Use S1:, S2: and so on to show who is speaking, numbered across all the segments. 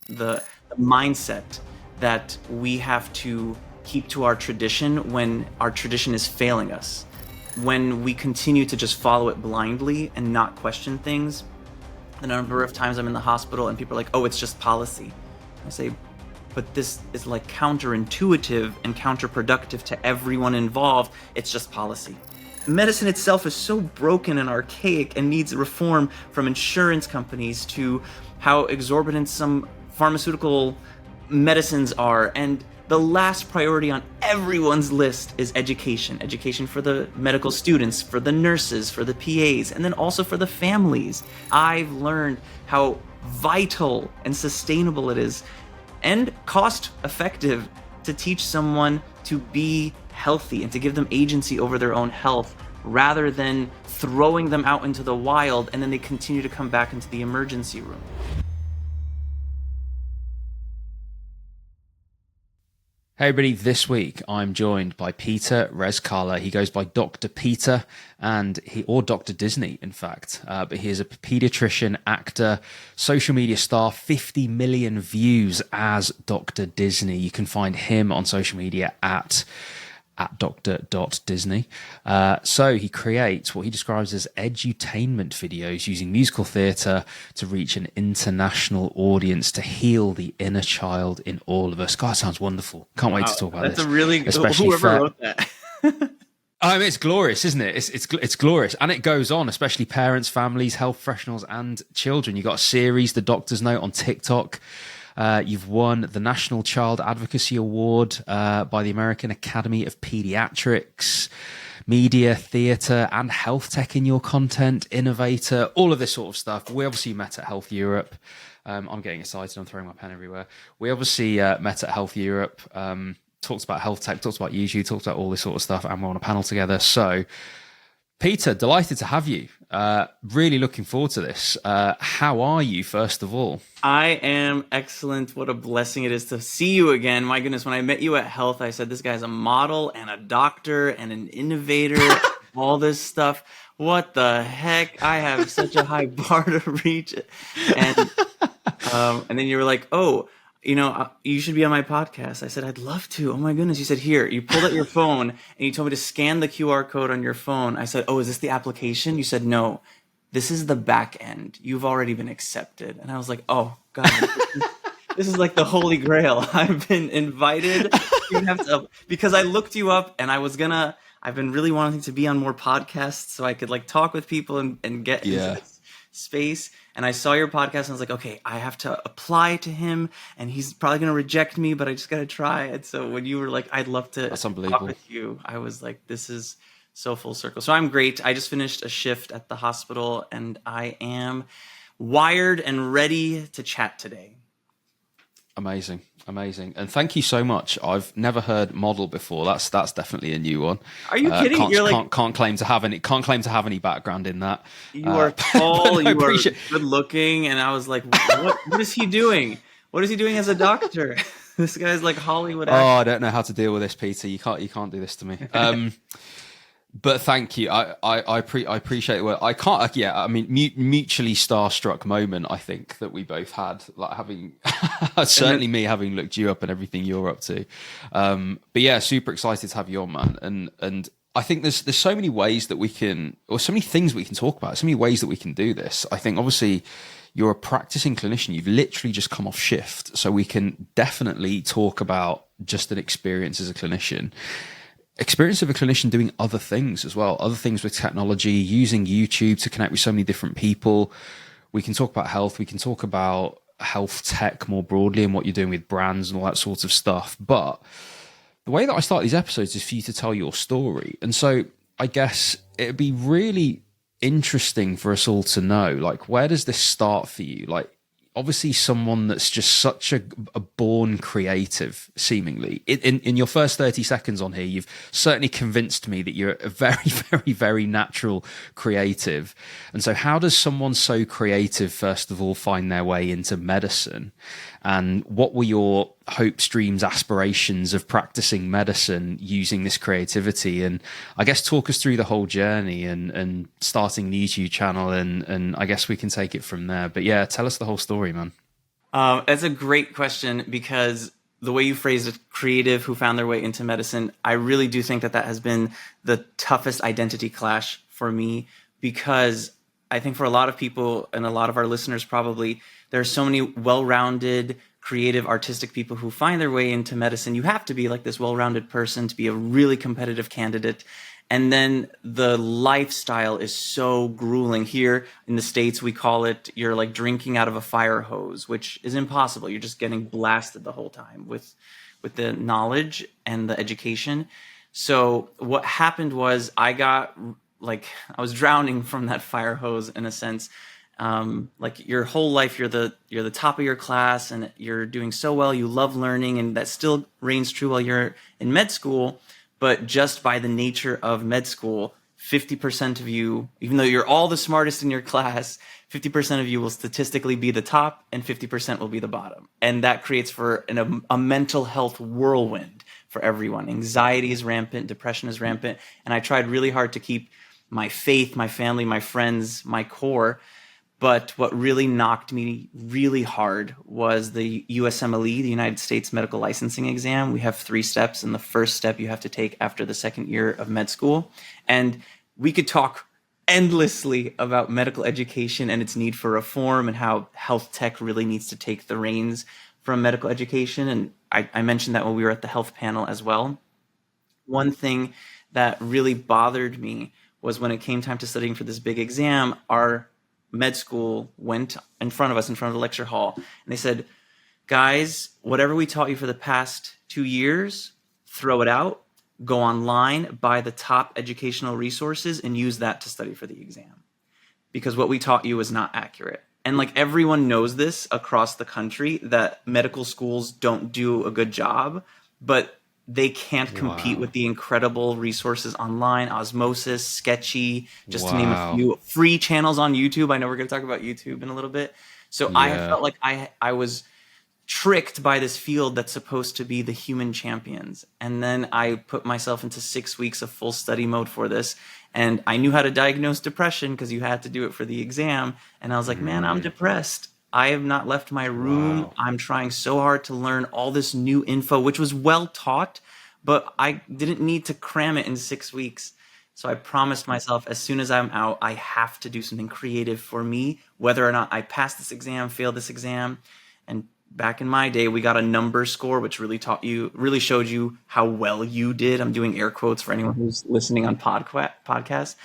S1: The mindset that we have to keep to our tradition when our tradition is failing us. When we continue to just follow it blindly and not question things. The number of times I'm in the hospital and people are like, oh, it's just policy. I say, but this is like counterintuitive and counterproductive to everyone involved. It's just policy. Medicine itself is so broken and archaic and needs reform, from insurance companies to how exorbitant some pharmaceutical medicines are. And the last priority on everyone's list is education. Education for the medical students, for the nurses, for the PAs, and then also for the families. I've learned how vital and sustainable it is and cost effective to teach someone to be healthy and to give them agency over their own health, rather than throwing them out into the wild and then they continue to come back into the emergency room.
S2: Hey everybody, this week I'm joined by Peter Rezkalla. He goes by Dr. Peter or Dr. Disney, in fact. But he is a pediatrician, actor, social media star, 50 million views as Dr. Disney. You can find him on social media at Dr.Disney. So he creates what he describes as edutainment videos using musical theatre to reach an international audience to heal the inner child in all of us. God, sounds wonderful. Can't wait to talk about this.
S1: That's a really good, whoever wrote that.
S2: I mean, it's glorious, isn't it? It's glorious. And it goes on, especially parents, families, health professionals, and children. You've got a series, The Doctor's Note, on TikTok. You've won the National Child Advocacy Award by the American Academy of Pediatrics, media, theatre, and health tech in your content, innovator, all of this sort of stuff. We obviously met at Health Europe. I'm getting excited. I'm throwing my pen everywhere. We obviously met at Health Europe, talked about health tech, talked about YouTube, talked about all this sort of stuff, and we're on a panel together. So, Peter, delighted to have you. Really looking forward to this. How are you, first of all?
S1: I am excellent. What a blessing it is to see you again. My goodness, when I met you at Health, I said, this guy's a model and a doctor and an innovator, all this stuff. What the heck? I have such a high bar to reach. And then you were like, oh, you should be on my podcast. I said, I'd love to. Oh my goodness. You said, here, you pulled out your phone and you told me to scan the QR code on your phone. I said, oh, is this the application? You said, no, this is the back end. You've already been accepted. And I was like, oh God, this is like the Holy Grail. I've been invited. You have to, because I looked you up and I've been really wanting to be on more podcasts so I could like talk with people and get into this space. And I saw your podcast and I was like, okay, I have to apply to him and he's probably going to reject me, but I just got to try. And so when you were like, I'd love to talk with you, I was like, this is so full circle. So I'm great. I just finished a shift at the hospital and I am wired and ready to chat today.
S2: Amazing. And thank you so much. I've never heard model before. That's definitely a new one.
S1: Are you kidding?
S2: Can't claim to have any background in that.
S1: You are tall. You are good looking, and I was like, what is he doing? What is he doing as a doctor? This guy's like Hollywood actor.
S2: I don't know how to deal with this, Peter. You can't do this to me. But thank you. I appreciate it. I can't. Yeah, I mean, mutually starstruck moment. I think that we both had, like having certainly me having looked you up and everything you're up to. But yeah, super excited to have you on, man. And I think there's so many ways that we can, or so many things we can talk about. So many ways that we can do this. I think obviously you're a practicing clinician. You've literally just come off shift, so we can definitely talk about just an experience as a clinician. Experience of a clinician doing other things as well, other things with technology, using YouTube to connect with so many different people. We can talk about health. We can talk about health tech more broadly and what you're doing with brands and all that sort of stuff. But the way that I start these episodes is for you to tell your story. And so I guess it'd be really interesting for us all to know, like, where does this start for you? Like, obviously someone that's just such a born creative, seemingly. In your first 30 seconds on here, you've certainly convinced me that you're a very, very, very natural creative. And so how does someone so creative, first of all, find their way into medicine? And what were your hopes, dreams, aspirations of practicing medicine using this creativity? And I guess talk us through the whole journey and starting the YouTube channel, and I guess we can take it from there. But yeah, tell us the whole story, man.
S1: That's a great question, because the way you phrased it, creative who found their way into medicine, I really do think that has been the toughest identity clash for me, because I think for a lot of people and a lot of our listeners probably, there are so many well-rounded, creative, artistic people who find their way into medicine. You have to be like this well-rounded person to be a really competitive candidate. And then the lifestyle is so grueling. Here in the States, we call it, you're like drinking out of a fire hose, which is impossible. You're just getting blasted the whole time with the knowledge and the education. So what happened was I was drowning from that fire hose in a sense. Like your whole life, you're the top of your class and you're doing so well. You love learning, and that still reigns true while you're in med school. But just by the nature of med school, 50% of you, even though you're all the smartest in your class, 50% of you will statistically be the top and 50% will be the bottom. And that creates for a mental health whirlwind for everyone. Anxiety is rampant, depression is rampant. And I tried really hard to keep my faith, my family, my friends, my core. But what really knocked me really hard was the USMLE, the United States Medical Licensing Exam. We have 3 steps, and the first step you have to take after the second year of med school. And we could talk endlessly about medical education and its need for reform and how health tech really needs to take the reins from medical education. And I mentioned that when we were at the health panel as well. One thing that really bothered me was when it came time to studying for this big exam, our med school went in front of us, in front of the lecture hall, and they said, guys, whatever we taught you for the past 2 years, throw it out, go online, buy the top educational resources, and use that to study for the exam. Because what we taught you was not accurate. And like everyone knows this across the country, that medical schools don't do a good job, but they can't compete with the incredible resources online, Osmosis, Sketchy, just to name a few. Free channels on YouTube. I know we're going to talk about YouTube in a little bit. So I felt like I was tricked by this field that's supposed to be the human champions. And then I put myself into 6 weeks of full study mode for this. And I knew how to diagnose depression because you had to do it for the exam. And I was like, man, I'm depressed. I have not left my room. Wow. I'm trying so hard to learn all this new info, which was well taught, but I didn't need to cram it in 6 weeks. So I promised myself, as soon as I'm out, I have to do something creative for me, whether or not I pass this exam, fail this exam. And back in my day, we got a number score, which really showed you how well you did. I'm doing air quotes for anyone who's listening on podcasts.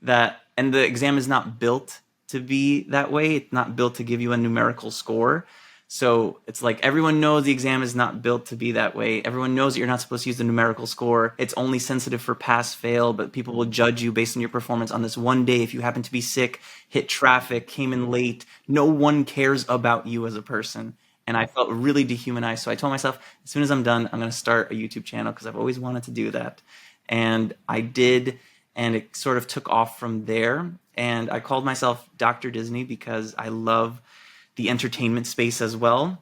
S1: And the exam is not built to be that way. It's not built to give you a numerical score. So it's like everyone knows the exam is not built to be that way. Everyone knows that you're not supposed to use the numerical score. It's only sensitive for pass, fail, but people will judge you based on your performance on this one day. If you happen to be sick, hit traffic, came in late, no one cares about you as a person. And I felt really dehumanized. So I told myself, as soon as I'm done, I'm going to start a YouTube channel because I've always wanted to do that. And I did, and it sort of took off from there. And I called myself Dr. Disney because I love the entertainment space as well.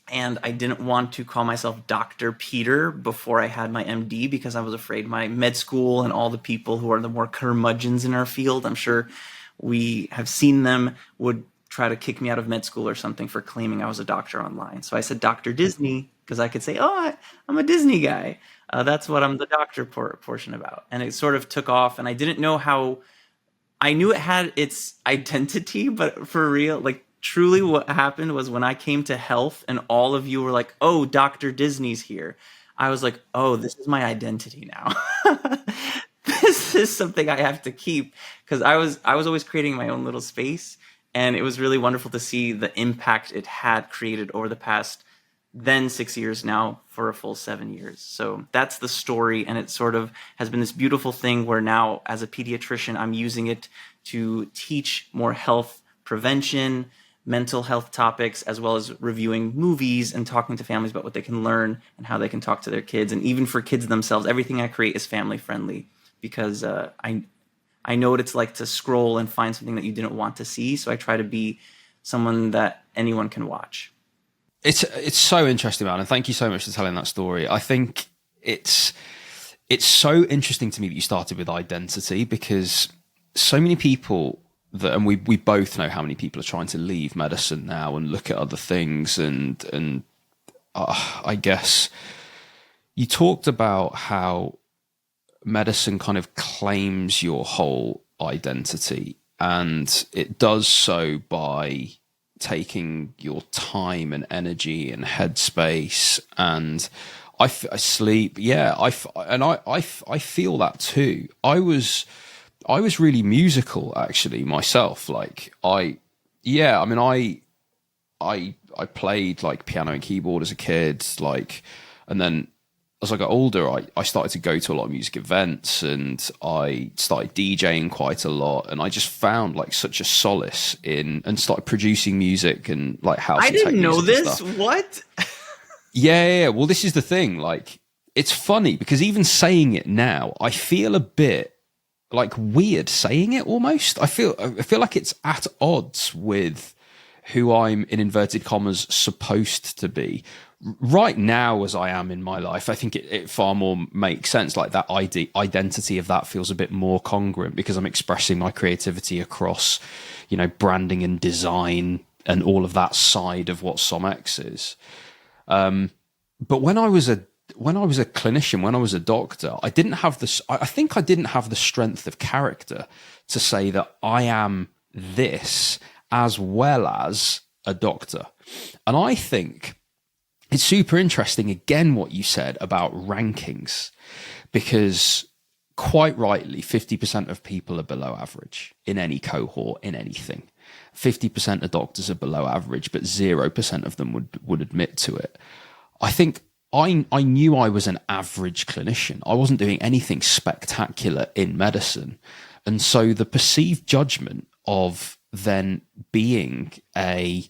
S1: And I didn't want to call myself Dr. Peter before I had my MD because I was afraid my med school and all the people who are the more curmudgeons in our field, I'm sure we have seen them, would try to kick me out of med school or something for claiming I was a doctor online. So I said Dr. Disney because I could say, I'm a Disney guy. That's what I'm the doctor portion about. And it sort of took off, and I didn't know how. I knew it had its identity, but for real, like truly what happened was when I came to health and all of you were like, oh, Dr. Disney's here. I was like, oh, this is my identity now. This is something I have to keep, because I was always creating my own little space. And it was really wonderful to see the impact it had created over the past then 6 years, now for a full 7 years. So that's the story. And it sort of has been this beautiful thing where now as a pediatrician, I'm using it to teach more health prevention, mental health topics, as well as reviewing movies and talking to families about what they can learn and how they can talk to their kids. And even for kids themselves, everything I create is family friendly because I know what it's like to scroll and find something that you didn't want to see. So I try to be someone that anyone can watch.
S2: It's so interesting, man, and thank you so much for telling that story. I think it's so interesting to me that you started with identity, because so many people and we both know how many people are trying to leave medicine now and look at other things, and I guess you talked about how medicine kind of claims your whole identity, and it does so by taking your time and energy and headspace. And I sleep. Yeah, I feel that too. I was really musical, actually, myself. Like I played like piano and keyboard as a kid, like, and then as I got older, I started to go to a lot of music events, and I started DJing quite a lot, and I just found like such a solace in, and started producing music and like house.
S1: I
S2: and tech
S1: didn't know
S2: music and
S1: this.
S2: stuff.
S1: What?
S2: Yeah. Well, this is the thing. Like, it's funny because even saying it now, I feel a bit like weird saying it almost. I feel like it's at odds with who I'm, in inverted commas, supposed to be. Right now, as I am in my life, I think it far more makes sense. Like that identity of that feels a bit more congruent, because I'm expressing my creativity across, branding and design and all of that side of what SomX is. But when I was a clinician, when I was a doctor, I didn't have this. I think I didn't have the strength of character to say that I am this as well as a doctor. And I think it's super interesting, again, what you said about rankings, because quite rightly, 50% of people are below average in any cohort, in anything. 50% of doctors are below average, but 0% of them would admit to it. I think I knew I was an average clinician. I wasn't doing anything spectacular in medicine. And so the perceived judgment of then being a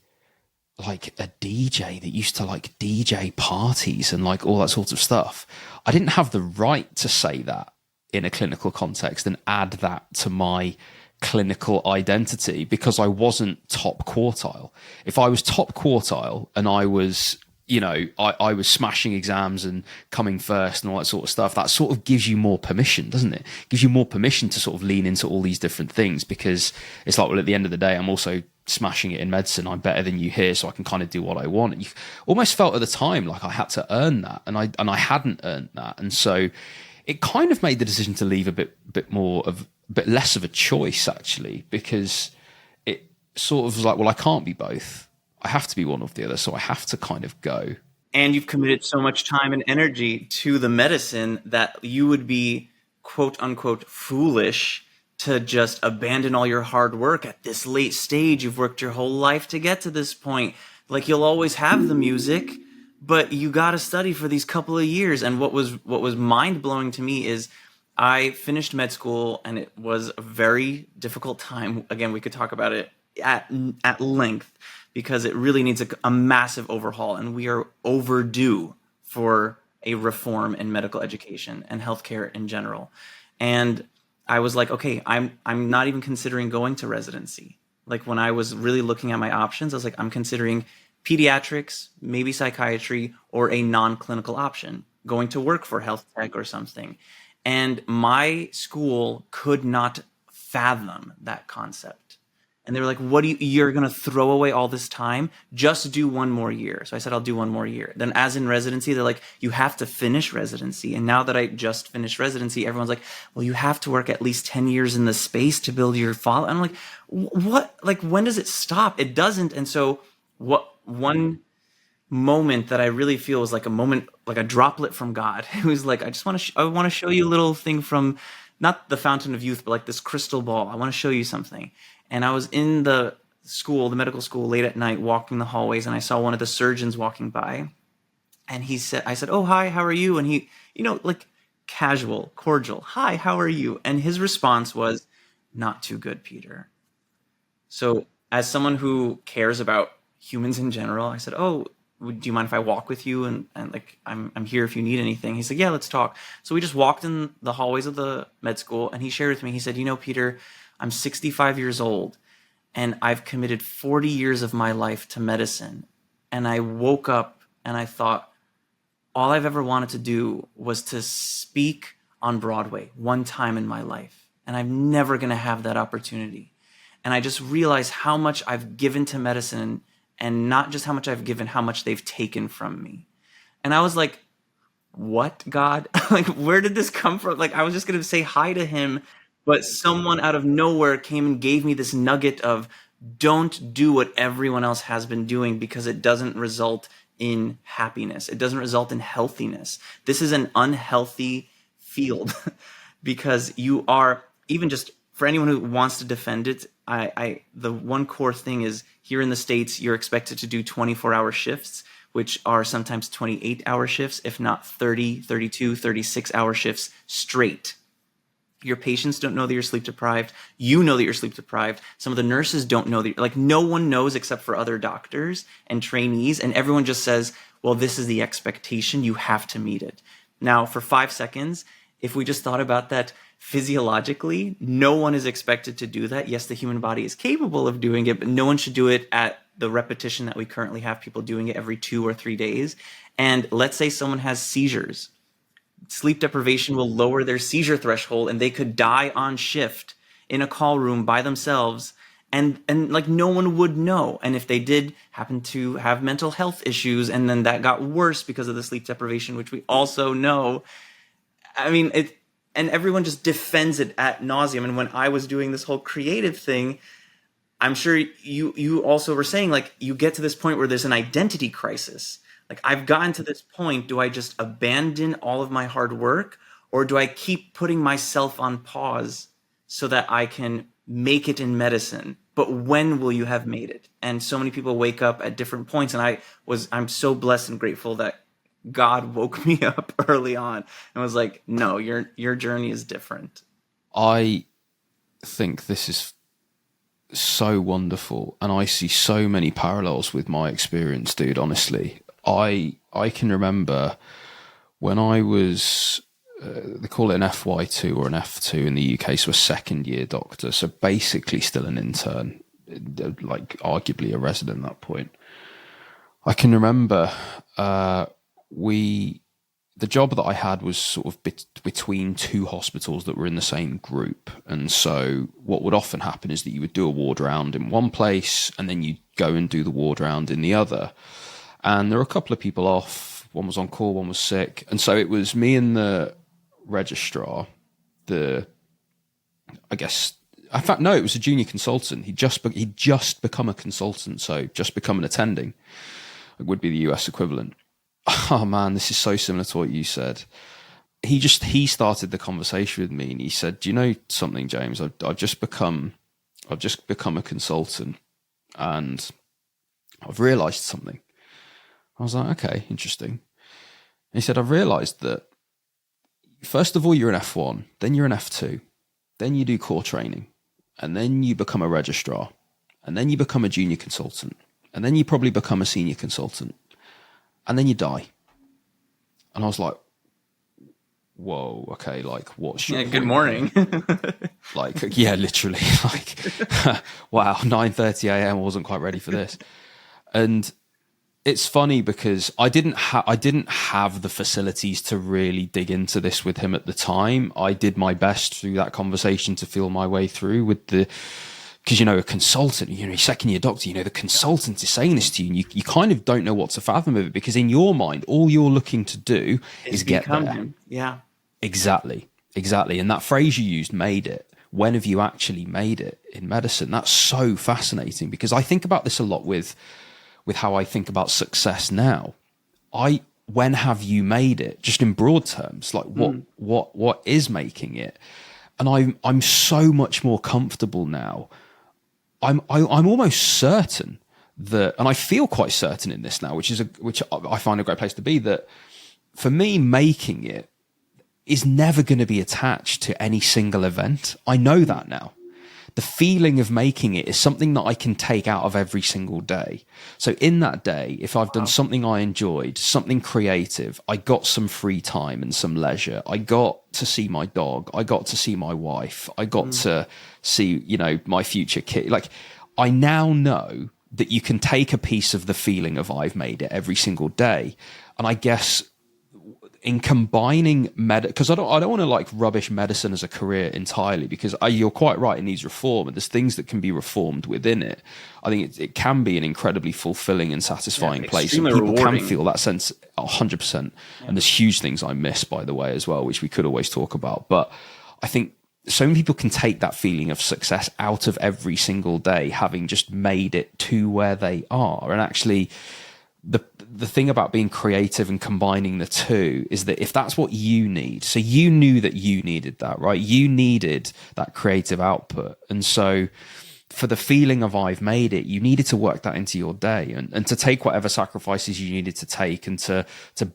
S2: DJ that used to like DJ parties and like all that sort of stuff, I didn't have the right to say that in a clinical context and add that to my clinical identity, because I wasn't top quartile. If I was top quartile and I was, I was smashing exams and coming first and all that sort of stuff, that sort of gives you more permission, doesn't it? Gives you more permission to sort of lean into all these different things, because it's like, well, at the end of the day, I'm also smashing it in medicine. I'm better than you here, so I can kind of do what I want. And you almost felt at the time like I had to earn that, and I hadn't earned that. And so it kind of made the decision to leave a bit less of a choice, actually, because it sort of was like, well, I can't be both. I have to be one or the other, so I have to kind of go.
S1: And you've committed so much time and energy to the medicine that you would be, quote unquote, foolish to just abandon all your hard work at this late stage. You've worked your whole life to get to this point. Like, you'll always have the music, but you got to study for these couple of years. And what was mind blowing to me is I finished med school, and it was a very difficult time. Again, we could talk about it at length, because it really needs a massive overhaul, and we are overdue for a reform in medical education and healthcare in general. And I was like, okay, I'm not even considering going to residency. Like, when I was really looking at my options, I was like, I'm considering pediatrics, maybe psychiatry, or a non-clinical option, going to work for Healthtech or something. And my school could not fathom that concept. And they were like, you're going to throw away all this time? Just do one more year. So I said, I'll do one more year. Then as in residency, they're like, you have to finish residency. And now that I just finished residency, everyone's like, well, you have to work at least 10 years in the space to build your follow. I'm like, what? Like, when does it stop? It doesn't. And so one moment that I really feel was like a moment, like a droplet from God. It was like, I want to show you a little thing from not the fountain of youth, but like this crystal ball. I want to show you something. And I was in the medical school, late at night, walking the hallways, and I saw one of the surgeons walking by. And I said, oh, hi, how are you? And he, like, casual, cordial, hi, how are you? And his response was, not too good, Peter. So as someone who cares about humans in general, I said, oh, do you mind if I walk with you? And like, I'm here if you need anything. He said, yeah, let's talk. So we just walked in the hallways of the med school, and he shared with me, he said, Peter, I'm 65 years old, and I've committed 40 years of my life to medicine. And I woke up and I thought, all I've ever wanted to do was to speak on Broadway one time in my life. And I'm never going to have that opportunity. And I just realized how much I've given to medicine, and not just how much I've given, how much they've taken from me. And I was like, what, God? Like, where did this come from? Like, I was just going to say hi to him, but someone out of nowhere came and gave me this nugget of, don't do what everyone else has been doing, because it doesn't result in happiness. It doesn't result in healthiness. This is an unhealthy field because you are, even just for anyone who wants to defend it, the one core thing is, here in the States, you're expected to do 24-hour shifts, which are sometimes 28-hour shifts, if not 30, 32, 36-hour shifts straight. Your patients don't know that you're sleep deprived. You know that you're sleep deprived. Some of the nurses don't know that. Like, no one knows except for other doctors and trainees. And everyone just says, well, this is the expectation. You have to meet it. Now, for 5 seconds, if we just thought about that physiologically, no one is expected to do that. Yes, the human body is capable of doing it, but no one should do it at the repetition that we currently have people doing it every 2 or 3 days. And let's say someone has seizures. Sleep deprivation will lower their seizure threshold, and they could die on shift in a call room by themselves, and like no one would know. And if they did happen to have mental health issues, and then that got worse because of the sleep deprivation, which we also know, I mean, and everyone just defends it ad nauseum. And when I was doing this whole creative thing, I'm sure you also were saying, like, you get to this point where there's an identity crisis. Like, I've gotten to this point, do I just abandon all of my hard work, or do I keep putting myself on pause so that I can make it in medicine? But when will you have made it? And so many people wake up at different points. And I'm so blessed and grateful that God woke me up early on and was like, no, your journey is different.
S2: I think this is so wonderful, and I see so many parallels with my experience, dude. Honestly, I can remember when I was they call it an FY2 or an F2 in the UK, so a second year doctor, so basically still an intern, like arguably a resident at that point. I can remember the job that I had was sort of between two hospitals that were in the same group. And so what would often happen is that you would do a ward round in one place, and then you'd go and do the ward round in the other. And there were a couple of people off. One was on call, one was sick. And so it was me and the registrar, it was a junior consultant. He'd just become a consultant, so just become an attending. It would be the US equivalent. Oh man, this is so similar to what you said. He started the conversation with me, and he said, "Do you know something, James? I've just become a consultant, and I've realised something." I was like, "Okay, interesting." And he said, "I've realised that first of all you're an F1, then you're an F2, then you do core training, and then you become a registrar, and then you become a junior consultant, and then you probably become a senior consultant. And then you die." And I was like, whoa, okay, like, what's your
S1: good morning.
S2: Like, yeah, literally, like, wow, 9:30 a.m. I wasn't quite ready for this. And it's funny because I didn't have the facilities to really dig into this with him at the time. I did my best through that conversation to feel my way through with because, a consultant, second year doctor, the consultant is saying this to you, and you kind of don't know what to fathom of it, because in your mind, all you're looking to do is get there.
S1: Him. Yeah.
S2: Exactly. And that phrase you used, made it. When have you actually made it in medicine? That's so fascinating, because I think about this a lot with how I think about success now. When have you made it? Just in broad terms, like what is making it? And I'm so much more comfortable now. I'm almost certain that, and I feel quite certain in this now, which I find a great place to be, that for me, making it is never going to be attached to any single event. I know that now. The feeling of making it is something that I can take out of every single day. So in that day, if I've done something I enjoyed, something creative, I got some free time and some leisure. I got to see my dog. I got to see my wife. I got to see, my future kid. Like, I now know that you can take a piece of the feeling of I've made it every single day. And I guess in combining because I don't want to like rubbish medicine as a career entirely, because you're quite right, it needs reform, and there's things that can be reformed within it. I think it can be an incredibly fulfilling and satisfying place, and people
S1: rewarding.
S2: can feel that sense 100%. And there's huge things I miss, by the way, as well, which we could always talk about. But I think so many people can take that feeling of success out of every single day, having just made it to where they are. And actually, the thing about being creative and combining the two is that if that's what you need, so you knew that you needed that, right? You needed that creative output. And so for the feeling of I've made it, you needed to work that into your day, and to take whatever sacrifices you needed to take, and to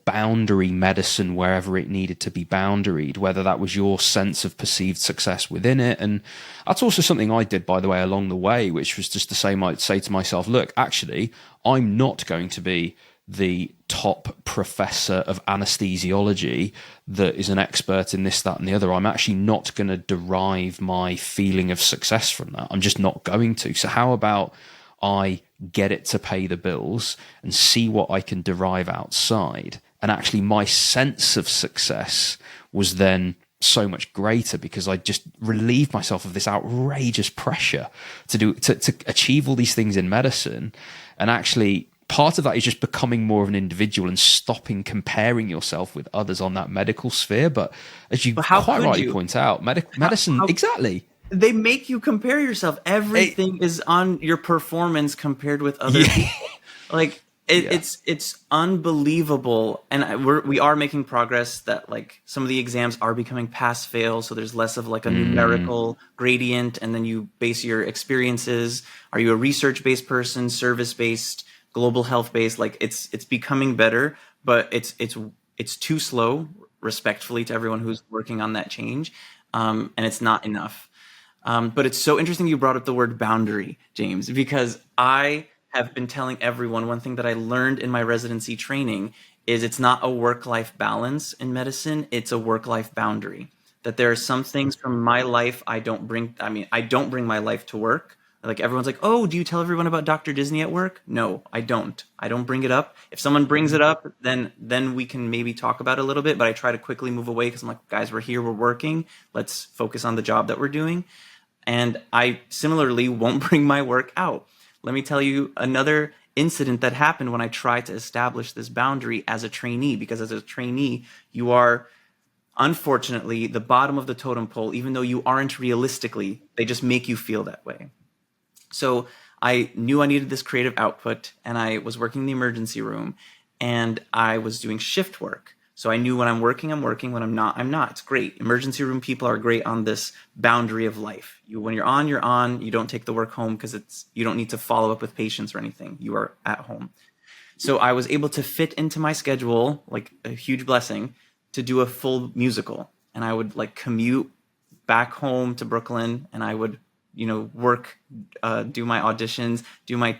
S2: boundary medicine wherever it needed to be boundaried, whether that was your sense of perceived success within it. And that's also something I did, by the way, along the way, which was just to say to myself, look, actually, I'm not going to be the top professor of anesthesiology that is an expert in this, that, and the other. I'm actually not going to derive my feeling of success from that. I'm just not going to. So how about I get it to pay the bills and see what I can derive outside? And actually my sense of success was then so much greater, because I just relieved myself of this outrageous pressure to achieve all these things in medicine. And actually, part of that is just becoming more of an individual and stopping comparing yourself with others on that medical sphere. But as you quite rightly point out, medicine, exactly.
S1: They make you compare yourself. Everything is on your performance compared with other people. Like it's unbelievable. And we are making progress, that like some of the exams are becoming pass fail. So there's less of like a numerical gradient. And then you base your experiences. Are you a research-based person, service-based, global health based? Like it's becoming better, but it's too slow, respectfully, to everyone who's working on that change. And it's not enough. But it's so interesting you brought up the word boundary, James, because I have been telling everyone one thing that I learned in my residency training is it's not a work-life balance in medicine, it's a work-life boundary. That there are some things from my life I don't bring my life to work. Like everyone's like, oh, do you tell everyone about Dr. Disney at work? No, I don't. I don't bring it up. If someone brings it up, then we can maybe talk about it a little bit, but I try to quickly move away because I'm like, guys, we're here, we're working. Let's focus on the job that we're doing. And I similarly won't bring my work out. Let me tell you another incident that happened when I tried to establish this boundary as a trainee, because as a trainee, you are unfortunately the bottom of the totem pole, even though you aren't realistically, they just make you feel that way. So I knew I needed this creative output, and I was working in the emergency room, and I was doing shift work. So I knew when I'm working, I'm working. When I'm not, I'm not. It's great. Emergency room people are great on this boundary of life. When you're on, you're on. You don't take the work home because you don't need to follow up with patients or anything. You are at home. So I was able to fit into my schedule, like a huge blessing, to do a full musical. And I would like commute back home to Brooklyn, and I would work, do my auditions, do my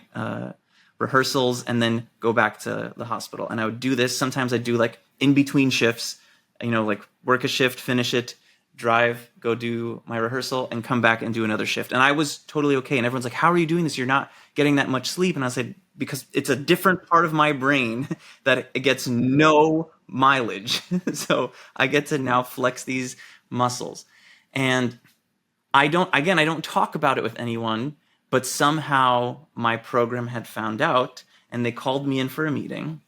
S1: rehearsals, and then go back to the hospital. And I would do this. Sometimes I'd do like in between shifts, like work a shift, finish it, drive, go do my rehearsal, and come back and do another shift. And I was totally okay. And everyone's like, how are you doing this? You're not getting that much sleep. And I said, because it's a different part of my brain that it gets no mileage. So I get to now flex these muscles. And I don't talk about it with anyone, but somehow my program had found out, and they called me in for a meeting.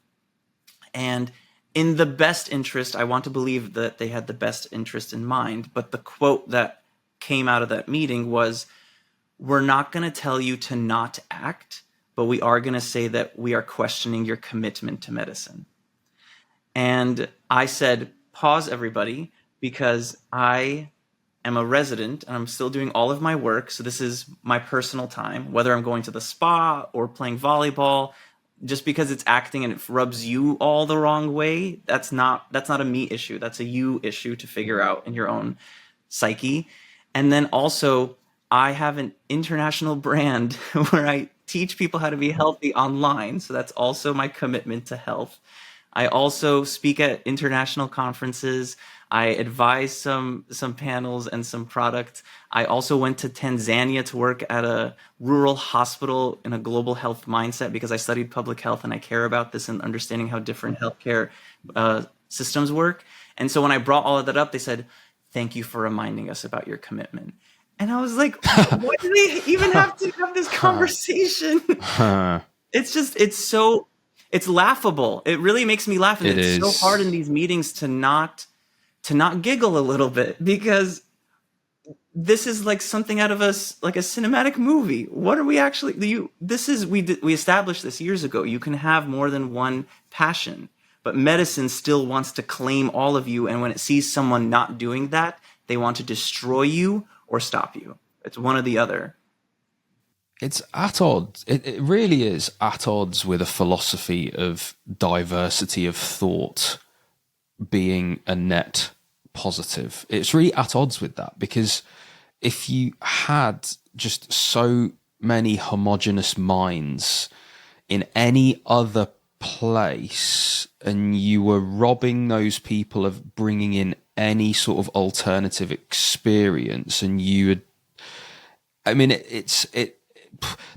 S1: And in the best interest, I want to believe that they had the best interest in mind. But the quote that came out of that meeting was, we're not going to tell you to not act, but we are going to say that we are questioning your commitment to medicine. And I said, pause, everybody, because I am a resident and I'm still doing all of my work. So this is my personal time, whether I'm going to the spa or playing volleyball. Just because it's acting and it rubs you all the wrong way, that's not a me issue. That's a you issue to figure out in your own psyche. And then also, I have an international brand where I teach people how to be healthy online. So that's also my commitment to health. I also speak at international conferences. I advised some panels and some products. I also went to Tanzania to work at a rural hospital in a global health mindset because I studied public health and I care about this and understanding how different healthcare systems work. And so when I brought all of that up, they said, "Thank you for reminding us about your commitment." And I was like, why do they even have to have this conversation? It's laughable. It really makes me laugh. And it's so hard in these meetings to not giggle a little bit, because this is like something out of like a cinematic movie. What are we actually, we established this years ago. You can have more than one passion, but medicine still wants to claim all of you. And when it sees someone not doing that, they want to destroy you or stop you. It's one or the other.
S2: It's at odds. It really is at odds with a philosophy of diversity of thought being a net positive. It's really at odds with that, because if you had just so many homogenous minds in any other place and you were robbing those people of bringing in any sort of alternative experience, and you would, I mean,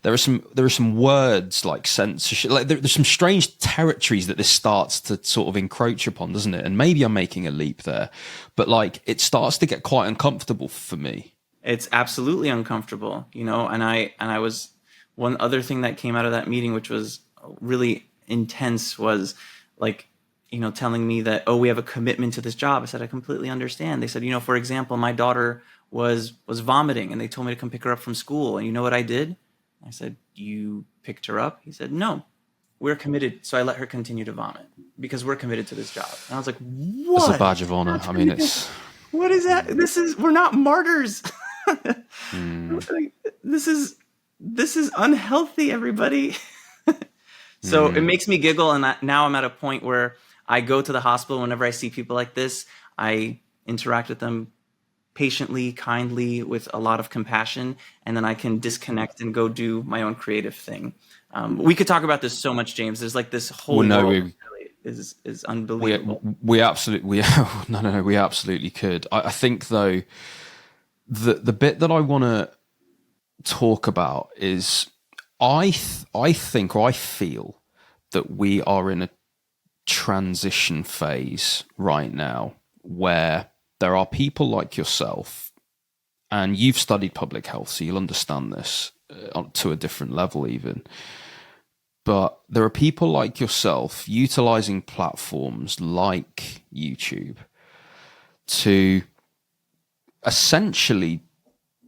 S2: there are some words like censorship, like there's some strange territories that this starts to sort of encroach upon, doesn't it? And maybe I'm making a leap there, but like it starts to get quite uncomfortable for me.
S1: It's absolutely uncomfortable, and I was, one other thing that came out of that meeting, which was really intense, was like, telling me that, oh, we have a commitment to this job. I said, I completely understand. They said, for example, my daughter was vomiting and they told me to come pick her up from school. And you know what I did? I said, you picked her up? He said, no, we're committed. So I let her continue to vomit because we're committed to this job. And I was like, what?
S2: It's a badge of honor. I mean, it's...
S1: What is that? We're not martyrs. This is unhealthy, everybody. So it makes me giggle. And now I'm at a point where I go to the hospital. Whenever I see people like this, I interact with them patiently, kindly, with a lot of compassion, and then I can disconnect and go do my own creative thing. We could talk about this so much, James. There's like this whole world really is unbelievable.
S2: We absolutely could. I think though, the bit that I want to talk about is I think, or I feel that we are in a transition phase right now where there are people like yourself, and you've studied public health, so you'll understand this to a different level even. But there are people like yourself utilizing platforms like YouTube to essentially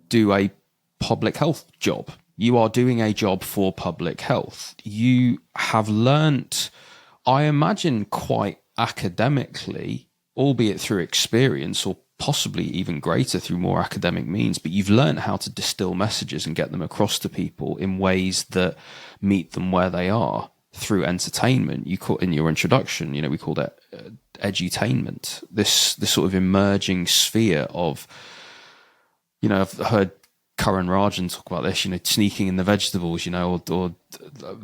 S2: do a public health job. You are doing a job for public health. You have learnt, I imagine, quite academically, albeit through experience, or possibly even greater through more academic means, but you've learned how to distill messages and get them across to people in ways that meet them where they are through entertainment. You call in your introduction, we call that edutainment, this sort of emerging sphere of, I've heard Karan Rajan talk about this, sneaking in the vegetables, or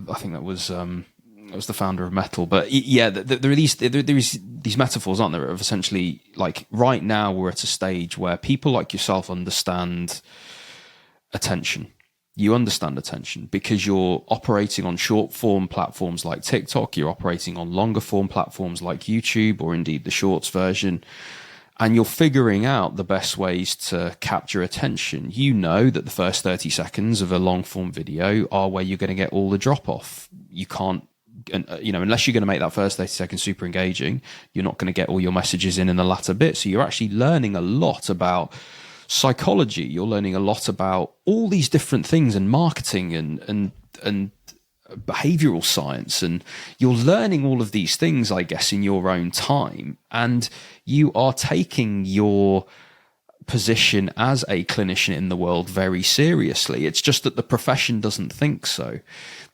S2: I think that was the founder of Metal. But yeah, there are these metaphors, aren't there, of essentially, like, right now we're at a stage where people like yourself understand attention. You understand attention because you're operating on short form platforms like TikTok, you're operating on longer form platforms like YouTube, or indeed the shorts version. And you're figuring out the best ways to capture attention. You know that the first 30 seconds of a long form video are where you're going to get all the drop off. You can't, unless you're going to make that first 30 seconds super engaging, you're not going to get all your messages in the latter bit. So you're actually learning a lot about psychology. You're learning a lot about all these different things, and marketing and behavioral science, and you're learning all of these things, I guess, in your own time, and you are taking your position as a clinician in the world very seriously. It's just that the profession doesn't think so.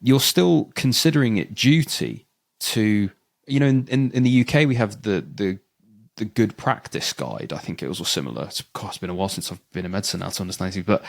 S2: You're still considering it duty to, in the UK we have the good practice guide. I think it was similar. It's been a while since I've been in medicine now to understand anything, but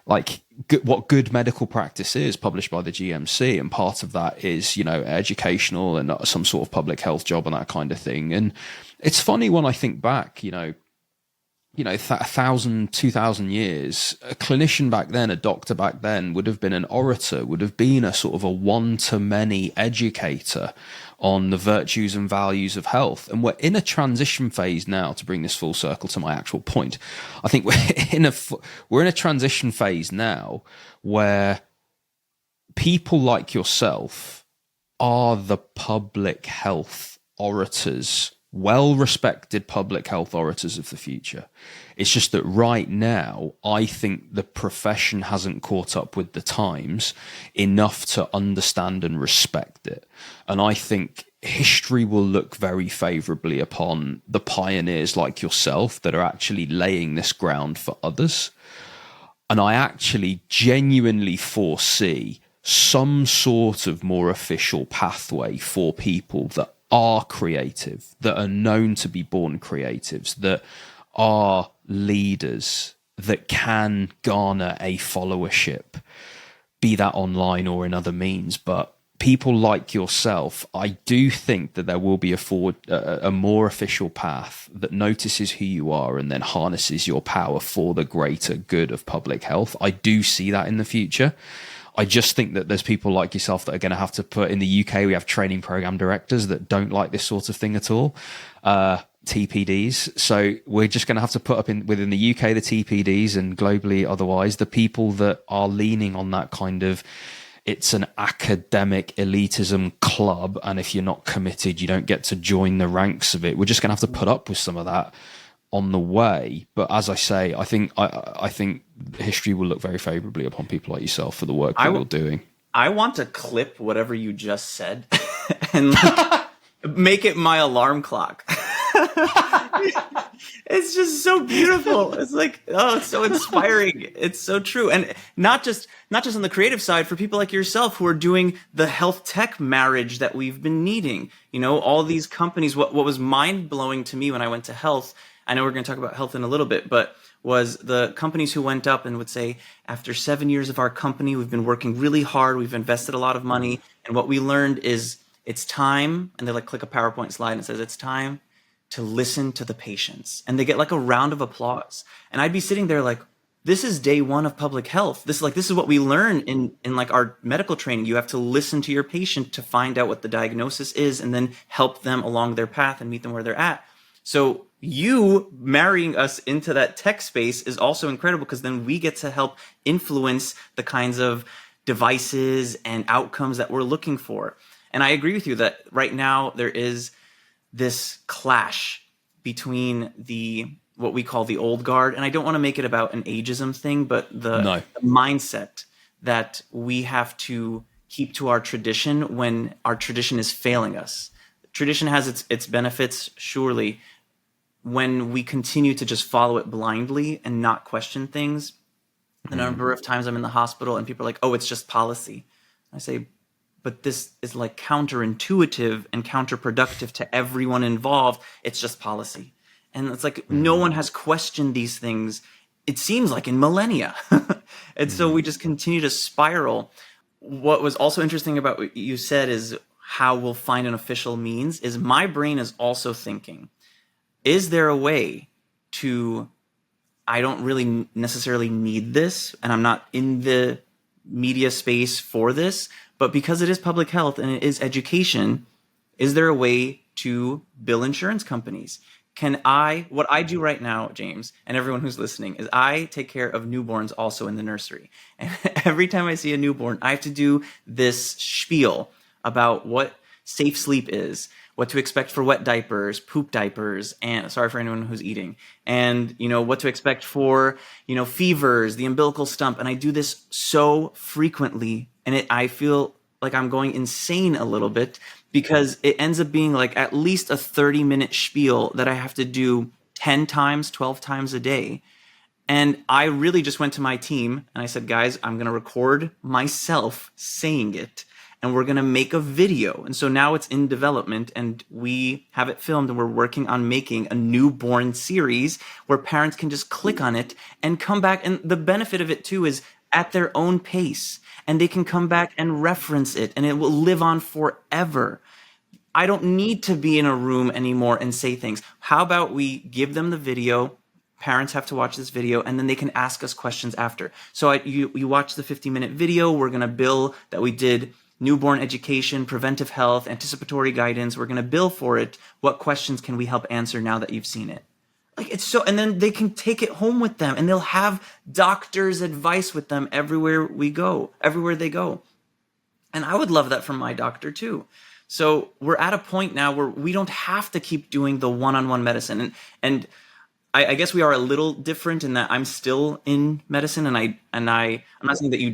S2: like what good medical practice is, published by the GMC, and part of that is, educational and some sort of public health job and that kind of thing. And It's funny when I think back, 1,000, 2,000 years, a clinician back then, a doctor back then would have been an orator, would have been a sort of a one-to-many educator on the virtues and values of health. And we're in a transition phase now, to bring this full circle to my actual point. I think we're in a transition phase now where people like yourself are the public health orators, well-respected public health orators of the future. It's just that right now, I think the profession hasn't caught up with the times enough to understand and respect it. And I think history will look very favorably upon the pioneers like yourself that are actually laying this ground for others. And I actually genuinely foresee some sort of more official pathway for people that are creative, that are known to be born creatives, that are leaders, that can garner a followership, be that online or in other means. But people like yourself, I do think that there will be a more official path that notices who you are and then harnesses your power for the greater good of public health. I do see that in the future. I just think that there's people like yourself that are going to have to put, in the UK, we have training program directors that don't like this sort of thing at all. TPDs. So we're just going to have to put up within the UK, the TPDs, and globally otherwise, the people that are leaning on that kind of, it's an academic elitism club, and if you're not committed, you don't get to join the ranks of it. We're just going to have to put up with some of that on the way. But as I say, I think history will look very favorably upon people like yourself for the work that you're doing.
S1: I want to clip whatever you just said and make it my alarm clock. It's just so beautiful. It's like, oh, it's so inspiring. It's so true. And not just on the creative side, for people like yourself who are doing the health tech marriage that we've been needing. All these companies, what was mind blowing to me when I went to health, I know we're going to talk about health in a little bit, but was the companies who went up and would say, after 7 years of our company, we've been working really hard. We've invested a lot of money. And what we learned is it's time. And they click a PowerPoint slide and it says, it's time to listen to the patients. And they get a round of applause. And I'd be sitting there like, this is day one of public health. This is what we learn in our medical training. You have to listen to your patient to find out what the diagnosis is and then help them along their path and meet them where they're at. So you marrying us into that tech space is also incredible, because then we get to help influence the kinds of devices and outcomes that we're looking for. And I agree with you that right now there is this clash between what we call the old guard. And I don't want to make it about an ageism thing, but the mindset that we have to keep to our tradition when our tradition is failing us. Tradition has its benefits, surely. When we continue to just follow it blindly and not question things, the number of times I'm in the hospital and people are like, oh, it's just policy. I say, but this is counterintuitive and counterproductive to everyone involved. It's just policy. And it's no one has questioned these things, it seems like, in millennia. And so we just continue to spiral. What was also interesting about what you said is how we'll find an official means, is my brain is also thinking, is there a way to, I don't really necessarily need this, and I'm not in the media space for this, but because it is public health and it is education, is there a way to bill insurance companies? What I do right now, James, and everyone who's listening, is I take care of newborns also in the nursery. And every time I see a newborn, I have to do this spiel about what safe sleep is, what to expect for wet diapers, poop diapers, and sorry for anyone who's eating, and what to expect for fevers, the umbilical stump. And I do this so frequently, and I feel like I'm going insane a little bit, because it ends up being at least a 30-minute spiel that I have to do 10 times, 12 times a day. And I really just went to my team and I said, guys, I'm going to record myself saying it, and we're going to make a video. And so now it's in development, and we have it filmed, and we're working on making a newborn series where parents can just click on it and come back. And the benefit of it too is at their own pace, and they can come back and reference it, and it will live on forever. I don't need to be in a room anymore and say things. How about we give them the video? Parents have to watch this video, and then they can ask us questions after. So you watch the 50-minute video. We're going to bill that we did newborn education, preventive health, anticipatory guidance. We're going to bill for it. What questions can we help answer now that you've seen it? Like, it's so, and then they can take it home with them, and they'll have doctors' advice with them everywhere they go. And I would love that from my doctor too. So we're at a point now where we don't have to keep doing the one-on-one medicine. And I guess we are a little different in that I'm still in medicine, and I'm not saying that you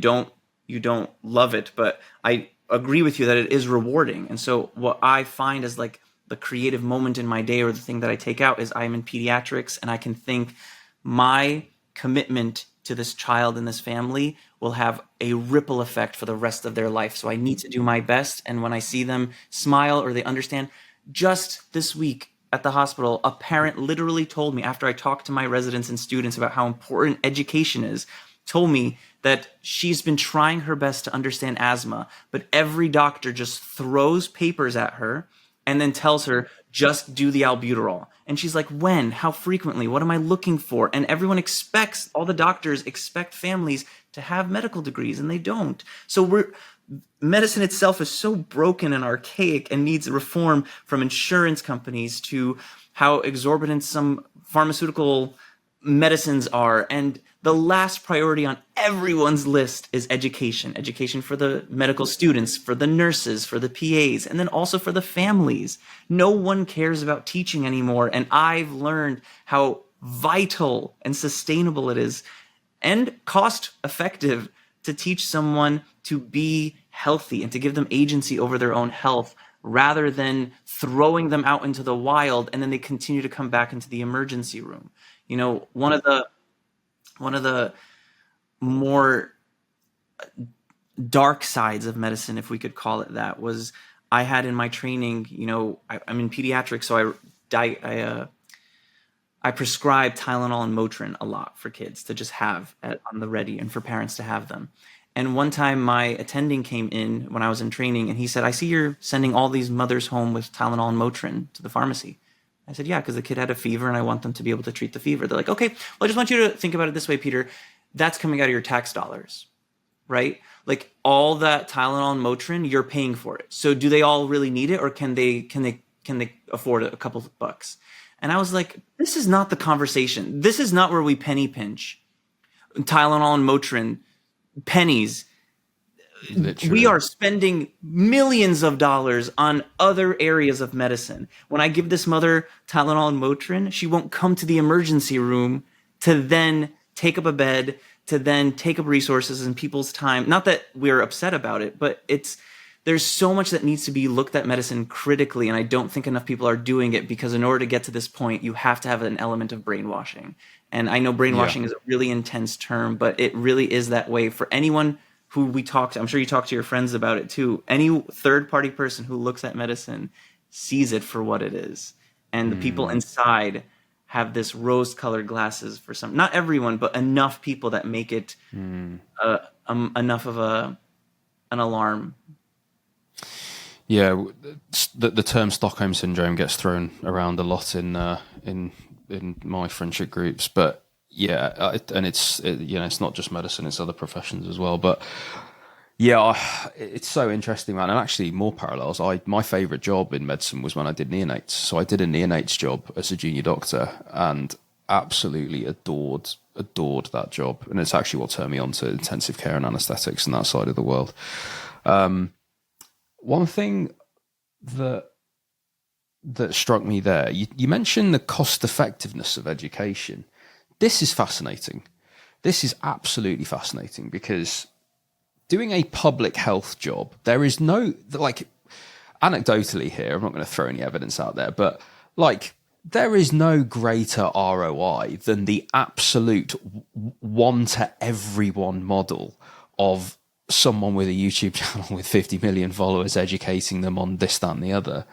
S1: don't love it, but I agree with you that it is rewarding. And so what I find is like the creative moment in my day, or the thing that I take out, is I'm in pediatrics, and I can think my commitment to this child and this family will have a ripple effect for the rest of their life. So I need to do my best. And when I see them smile or they understand, just this week at the hospital, a parent literally told me, after I talked to my residents and students about how important education is, told me that she's been trying her best to understand asthma, but every doctor just throws papers at her and then tells her, just do the albuterol. And she's like, when? How frequently? What am I looking for? And everyone expects, all the doctors expect families to have medical degrees, and they don't. So medicine itself is so broken and archaic and needs reform, from insurance companies to how exorbitant some pharmaceutical medicines are. And the last priority on everyone's list is education for the medical students, for the nurses, for the PAs, and then also for the families. No one cares about teaching anymore. And I've learned how vital and sustainable it is, and cost effective, to teach someone to be healthy and to give them agency over their own health, rather than throwing them out into the wild and then they continue to come back into the emergency room. You know, one of the more dark sides of medicine, if we could call it that, was I had in my training, you know, I'm in pediatrics, so I prescribe Tylenol and Motrin a lot for kids to just have on the ready, and for parents to have them. And one time my attending came in when I was in training, and he said, I see you're sending all these mothers home with Tylenol and Motrin to the pharmacy. I said, yeah, because the kid had a fever and I want them to be able to treat the fever. They're like, okay, well, I just want you to think about it this way, Peter. That's coming out of your tax dollars, right? Like, all that Tylenol and Motrin, you're paying for it. So do they all really need it, or can they afford a couple of bucks? And I was like, this is not the conversation. This is not where we penny pinch. Tylenol and Motrin, pennies. Literally. We are spending millions of dollars on other areas of medicine. When I give this mother Tylenol and Motrin, she won't come to the emergency room to then take up a bed, to then take up resources and people's time. Not that we're upset about it, but there's so much that needs to be looked at medicine critically, and I don't think enough people are doing it, because in order to get to this point, you have to have an element of brainwashing. And I know brainwashing is a really intense term, but it really is that way for anyone who we talk to. I'm sure you talk to your friends about it too. Any third-party person who looks at medicine sees it for what it is. And the people inside have this rose-colored glasses for some, not everyone, but enough people that make it enough of an alarm.
S2: Yeah, the term Stockholm syndrome gets thrown around a lot in my friendship groups, but yeah, and it's not just medicine; it's other professions as well. But yeah, it's so interesting, man. And actually, more parallels. My favorite job in medicine was when I did neonates. So I did a neonates job as a junior doctor, and absolutely adored that job. And it's actually what turned me on to intensive care and anaesthetics and that side of the world. One thing that struck me there, you mentioned the cost effectiveness of education. This is fascinating. This is absolutely fascinating, because doing a public health job, there is no, like, anecdotally here, I'm not going to throw any evidence out there, but like, there is no greater ROI than the absolute one to everyone model of someone with a YouTube channel with 50 million followers educating them on this, that, and the other.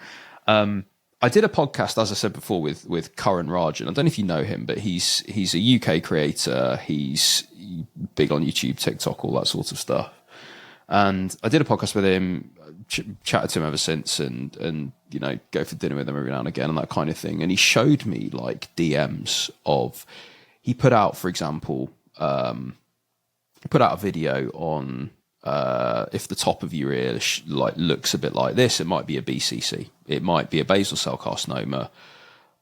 S2: I did a podcast, as I said before, with Karan Rajan. I don't know if you know him, but he's a UK creator. He's big on YouTube, TikTok, all that sort of stuff. And I did a podcast with him, chatted to him ever since, and go for dinner with him every now and again and that kind of thing. And he showed me like DMs of, he put out, for example, put out a video on if the top of your ear looks a bit like this, it might be a BCC, it might be a basal cell carcinoma.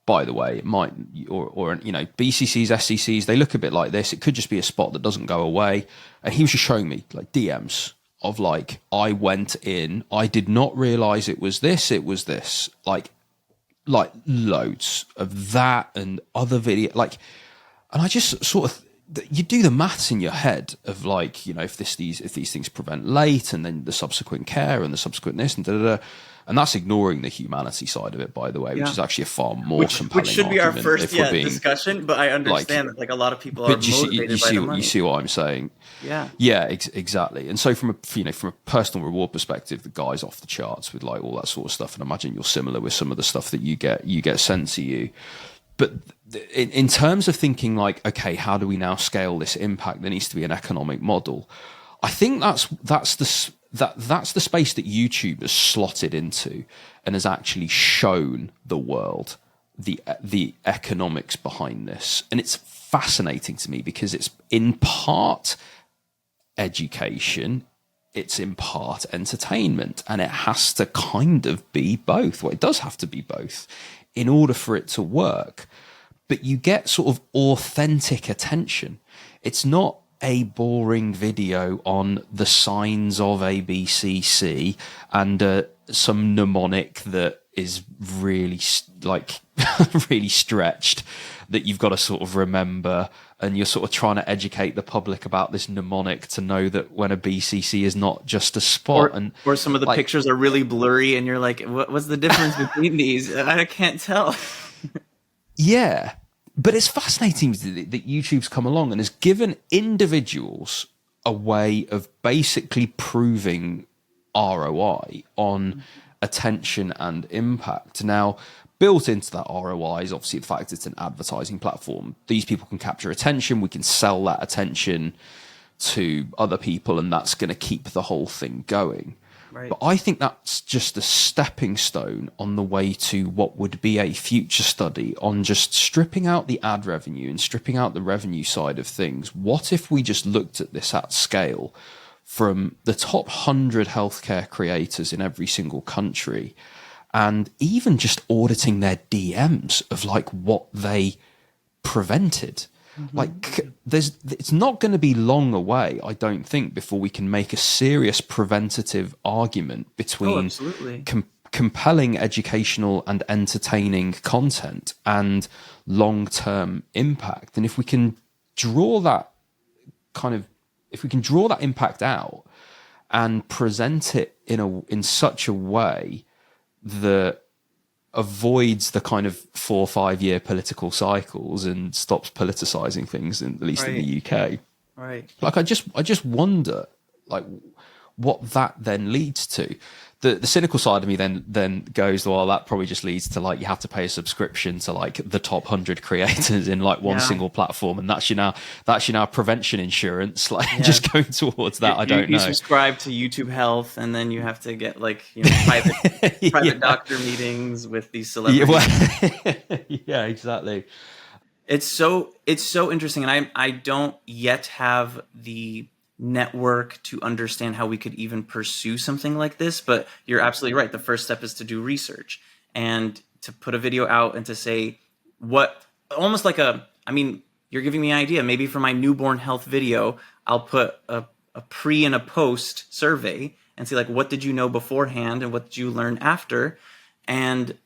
S2: By the way, it might, or BCCs, SCCs, they look a bit like this. It could just be a spot that doesn't go away. And he was just showing me like DMs of like, I went in, I did not realize it was this, like loads of that and other video, like, and I just sort of, you do the maths in your head of like, if these things prevent late, and then the subsequent care and the subsequent this and and that's ignoring the humanity side of it, by the way, which is actually a far more compelling
S1: which should be our first
S2: discussion.
S1: But I understand that like a lot of people are motivated by the money.
S2: You see what I'm saying? Exactly. And so from a personal reward perspective, the guy's off the charts with like all that sort of stuff. And I imagine you're similar with some of the stuff that you get sent to you. But in terms of thinking like, okay, how do we now scale this impact? There needs to be an economic model. I think that's the space that YouTube has slotted into and has actually shown the world the economics behind this. And it's fascinating to me because it's in part education, it's in part entertainment, and it has to kind of be both. Well, it does have to be both in order for it to work. But you get sort of authentic attention. It's not a boring video on the signs of ABCC and some mnemonic that is really really stretched that you've got to sort of remember, and you're sort of trying to educate the public about this mnemonic to know that when a BCC is not just a spot.
S1: Or some of the pictures are really blurry and you're like, what's the difference between these? I can't tell.
S2: Yeah. But it's fascinating that YouTube's come along and has given individuals a way of basically proving ROI on attention and impact. Now, built into that ROI is obviously the fact it's an advertising platform. These people can capture attention. We can sell that attention to other people, and that's going to keep the whole thing going. Right. But I think that's just a stepping stone on the way to what would be a future study on just stripping out the ad revenue and stripping out the revenue side of things. What if we just looked at this at scale from the top 100 healthcare creators in every single country, and even just auditing their DMs of like what they prevented? Like, it's not going to be long away, I don't think, before we can make a serious preventative argument between compelling educational and entertaining content and long-term impact. And if we can draw that impact out and present it in such a way that avoids the kind of 4 or 5 year political cycles and stops politicizing things, at least in the UK.
S1: Right.
S2: Like, I just wonder, like, what that then leads to. The cynical side of me then goes, well, that probably just leads to like you have to pay a subscription to like the top 100 creators in like one single platform, and that's your now prevention insurance. Like just going towards that, I don't know.
S1: You subscribe to YouTube Health, and then you have to get like private doctor meetings with these celebrities.
S2: Yeah, exactly.
S1: It's so interesting, and I don't yet have the network to understand how we could even pursue something like this, but you're absolutely right. The first step is to do research and to put a video out and to say what, almost like you're giving me an idea. Maybe for my newborn health video, I'll put a pre and a post survey and see like, what did you know beforehand and what did you learn after? And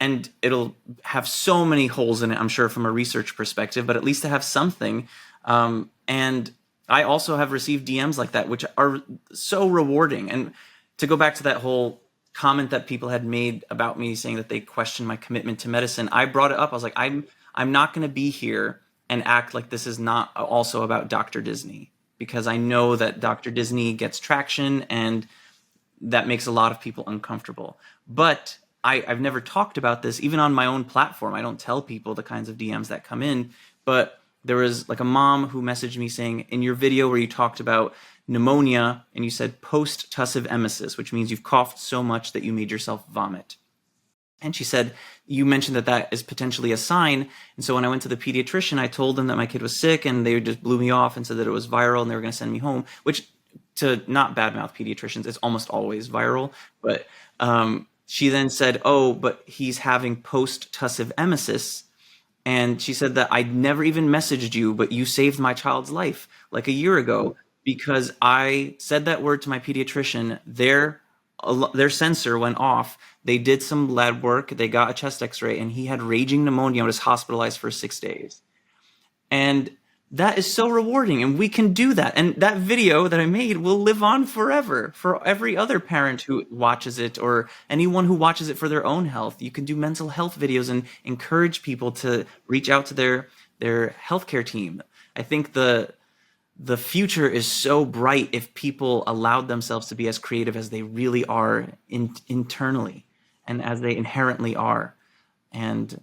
S1: it'll have so many holes in it, I'm sure, from a research perspective, but at least to have something. And I also have received DMs like that, which are so rewarding. And to go back to that whole comment that people had made about me saying that they questioned my commitment to medicine, I brought it up. I was like, I'm not going to be here and act like this is not also about Dr. Disney, because I know that Dr. Disney gets traction and that makes a lot of people uncomfortable. But I've never talked about this, even on my own platform. I don't tell people the kinds of DMs that come in, but there was like a mom who messaged me saying, in your video where you talked about pneumonia, and you said post-tussive emesis, which means you've coughed so much that you made yourself vomit. And she said, you mentioned that that is potentially a sign. And so when I went to the pediatrician, I told them that my kid was sick, and they just blew me off and said that it was viral and they were going to send me home, which, to not badmouth pediatricians, it's almost always viral. But she then said, oh, but he's having post-tussive emesis. And she said that I never even messaged you, but you saved my child's life like a year ago because I said that word to my pediatrician. Their sensor went off. They did some lab work. They got a chest x-ray, and he had raging pneumonia and was hospitalized for 6 days. And that is so rewarding, and we can do that. And that video that I made will live on forever for every other parent who watches it, or anyone who watches it for their own health. You can do mental health videos and encourage people to reach out to their healthcare team. I think the future is so bright if people allowed themselves to be as creative as they really are internally and as they inherently are. And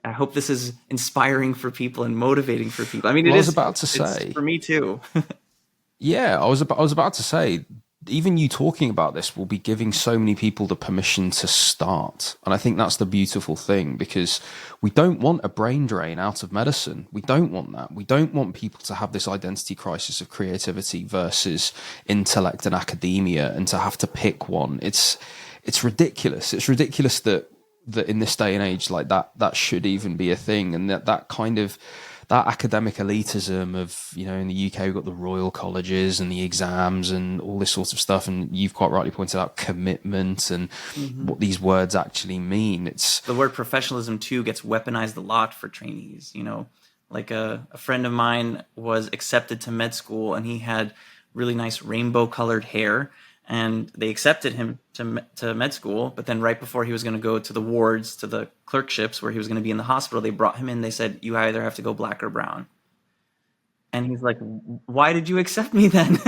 S1: I hope this is inspiring for people and motivating for people. I mean,
S2: I was about to say,
S1: it's for me too.
S2: Yeah, I was about to say, even you talking about this will be giving so many people the permission to start. And I think that's the beautiful thing, because we don't want a brain drain out of medicine. We don't want that. We don't want people to have this identity crisis of creativity versus intellect and academia and to have to pick one. It's ridiculous. It's ridiculous that in this day and age, like that should even be a thing. And that kind of, that academic elitism of, in the UK, we've got the royal colleges and the exams and all this sort of stuff. And you've quite rightly pointed out commitment and what these words actually mean. It's
S1: the word professionalism too gets weaponized a lot for trainees. Like a friend of mine was accepted to med school, and he had really nice rainbow colored hair. And they accepted him to med school, but then right before he was going to go to the wards, to the clerkships where he was going to be in the hospital, they brought him in. They said, you either have to go black or brown. And he's like, why did you accept me then?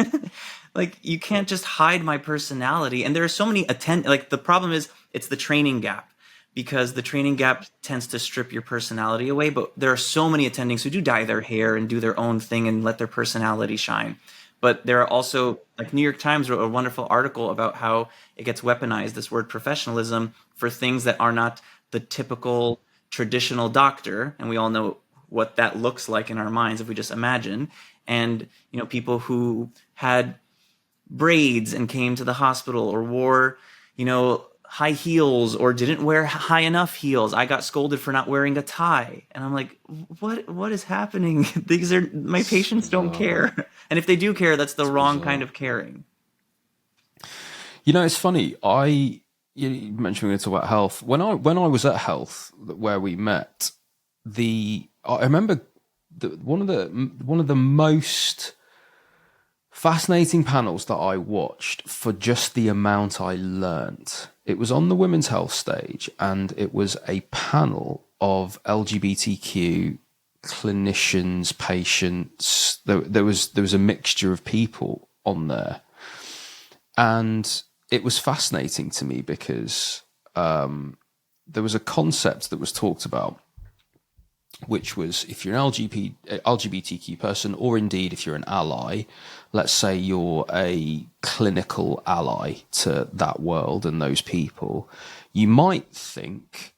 S1: Like, you can't just hide my personality. And there are so many the problem is it's the training gap, because the training gap tends to strip your personality away. But there are so many attendings who do dye their hair and do their own thing and let their personality shine. But there are also, like, New York Times wrote a wonderful article about how it gets weaponized, this word professionalism, for things that are not the typical traditional doctor. And we all know what that looks like in our minds if we just imagine. And, people who had braids and came to the hospital, or wore, high heels, or didn't wear high enough heels. I got scolded for not wearing a tie. And I'm like, what is happening? My patients don't care. And if they do care, that's the wrong kind of caring.
S2: It's funny. You mentioned we're going to talk about health. When I was at Health, where we met, I remember one of the most fascinating panels that I watched for just the amount I learnt. It was on the women's health stage, and it was a panel of LGBTQ clinicians, patients. There was a mixture of people on there, and it was fascinating to me because there was a concept that was talked about, which was, if you're an LGBTQ person, or indeed if you're an ally, let's say you're a clinical ally to that world and those people, you might think,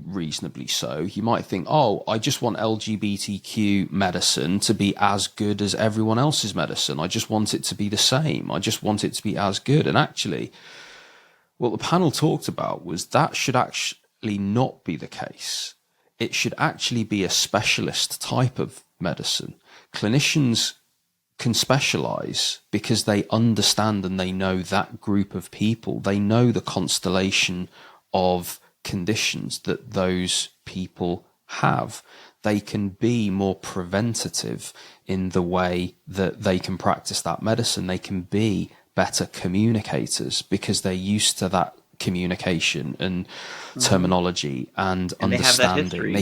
S2: reasonably so, you might think, oh, I just want LGBTQ medicine to be as good as everyone else's medicine. I just want it to be the same. I just want it to be as good. And actually, what the panel talked about was that should actually not be the case. It should actually be a specialist type of medicine. Clinicians can specialize because they understand and they know that group of people. They know the constellation of conditions that those people have. They can be more preventative in the way that they can practice that medicine. They can be better communicators because they're used to that communication and terminology and understanding.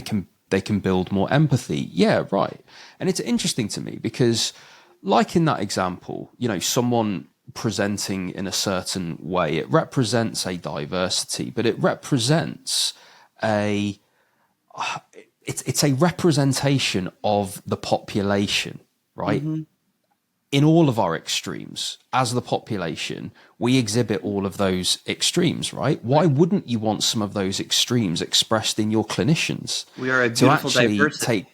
S2: They can build more empathy. Yeah, right. And it's interesting to me because, like in that example, someone presenting in a certain way, it represents a diversity, but it represents it's a representation of the population, right? in all of our extremes, as the population, we exhibit all of those extremes, right? Why wouldn't you want some of those extremes expressed in your clinicians?
S1: We are a beautiful diversity.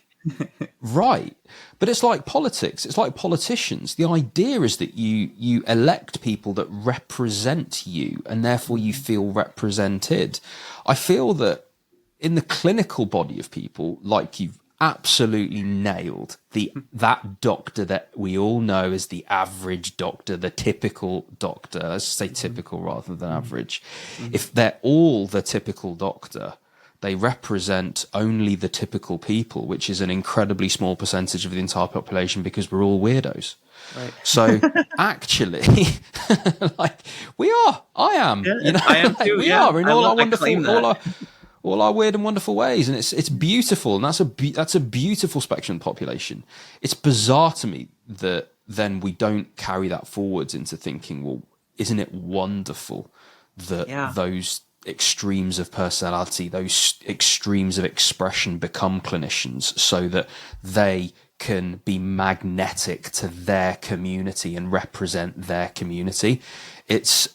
S2: Right. But it's like politics. It's like politicians. The idea is that you elect people that represent you, and therefore you feel represented. I feel that in the clinical body of people, like you've absolutely nailed, that doctor that we all know as the average doctor, the typical doctor, let's say typical rather than average. If they're all the typical doctor, they represent only the typical people, which is an incredibly small percentage of the entire population, because we're all weirdos. Right. So actually, like I am,
S1: I am too.
S2: We are in all our wonderful, all our weird and wonderful ways, and it's beautiful, and that's a beautiful spectrum of population. It's bizarre to me that then we don't carry that forwards into thinking, well, isn't it wonderful that those extremes of personality, those extremes of expression become clinicians, so that they can be magnetic to their community and represent their community. It's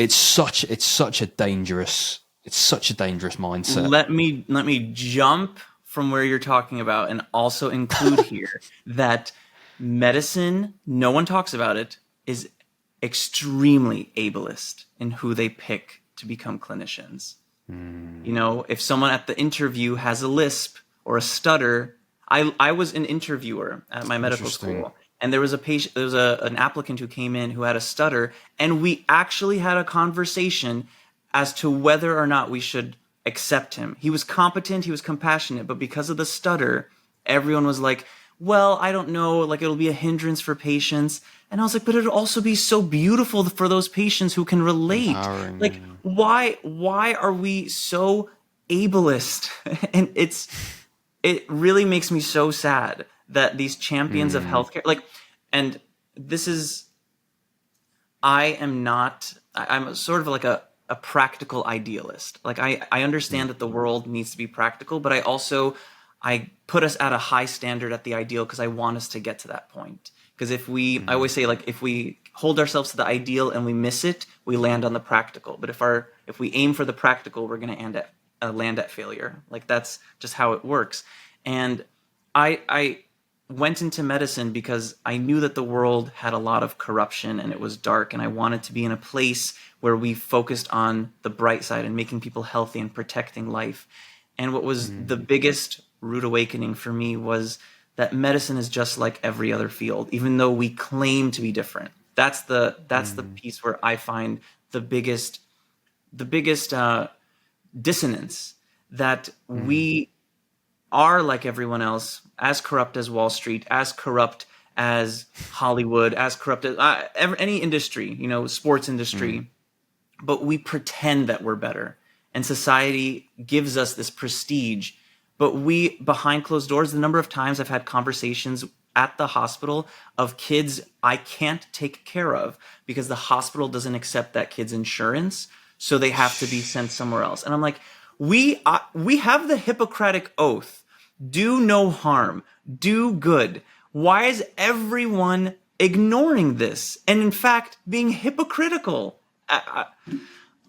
S2: such a dangerous mindset.
S1: Let me jump from where you're talking about and also include here that medicine, no one talks about it, is extremely ableist in who they pick to become clinicians. If someone at the interview has a lisp or a stutter, I was an interviewer at my medical school, and there was an applicant who came in who had a stutter, and we actually had a conversation as to whether or not we should accept him. He was competent, he was compassionate, but because of the stutter, everyone was like, well, I don't know, like it'll be a hindrance for patients. And I was like, but it'll also be so beautiful for those patients who can relate. Empowering. Like, why are we so ableist? And it really makes me so sad that these champions of healthcare, I'm sort of like a practical idealist. Like I understand that the world needs to be practical, but I put us at a high standard at the ideal because I want us to get to that point. Because I always say, like, if we hold ourselves to the ideal and we miss it, we land on the practical. But if we aim for the practical, we're going to land at failure. Like, that's just how it works. And I went into medicine because I knew that the world had a lot of corruption and it was dark, and I wanted to be in a place where we focused on the bright side and making people healthy and protecting life. And what was the biggest rude awakening for me was that medicine is just like every other field, even though we claim to be different. That's the piece where I find the biggest dissonance, that we are like everyone else, as corrupt as Wall Street, as corrupt as Hollywood, as corrupt as any industry, sports industry, but we pretend that we're better. And society gives us this prestige, but we, behind closed doors, the number of times I've had conversations at the hospital of kids I can't take care of because the hospital doesn't accept that kid's insurance, so they have to be sent somewhere else. And I'm like, we have the Hippocratic Oath: do no harm, do good. Why is everyone ignoring this? And in fact, being hypocritical?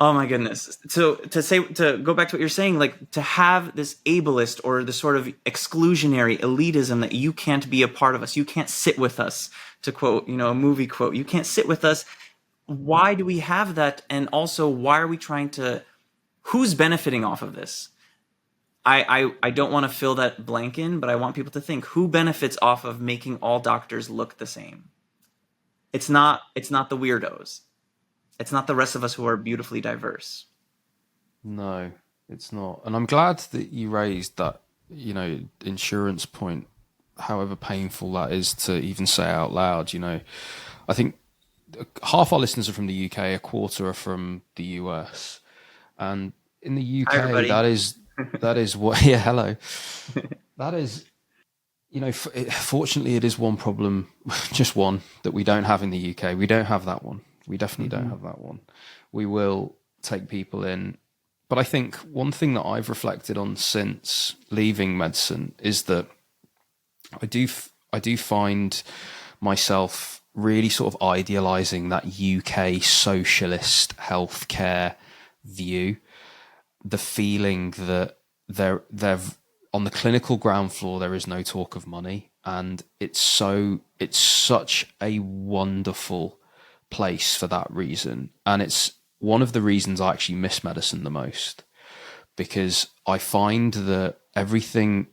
S1: Oh my goodness. So to go back to what you're saying, like, to have this ableist or the sort of exclusionary elitism that you can't be a part of us, you can't sit with us, to quote, a movie quote, you can't sit with us. Why do we have that? And also, why are we who's benefiting off of this? I don't want to fill that blank in, but I want people to think, who benefits off of making all doctors look the same? It's not the weirdos. It's not the rest of us who are beautifully diverse.
S2: No, it's not. And I'm glad that you raised that, insurance point, however painful that is to even say out loud. I think half our listeners are from the UK, a quarter are from the US. And in the UK, that is what, yeah, hello. That is, fortunately it is one problem, just one, that we don't have in the UK. We don't have that one. We definitely don't have that one. We will take people in. But I think one thing that I've reflected on since leaving medicine is that I do find myself really sort of idealizing that UK socialist healthcare view, the feeling that they're on the clinical ground floor, there is no talk of money, and it's such a wonderful place for that reason. And it's one of the reasons I actually miss medicine the most, because I find that everything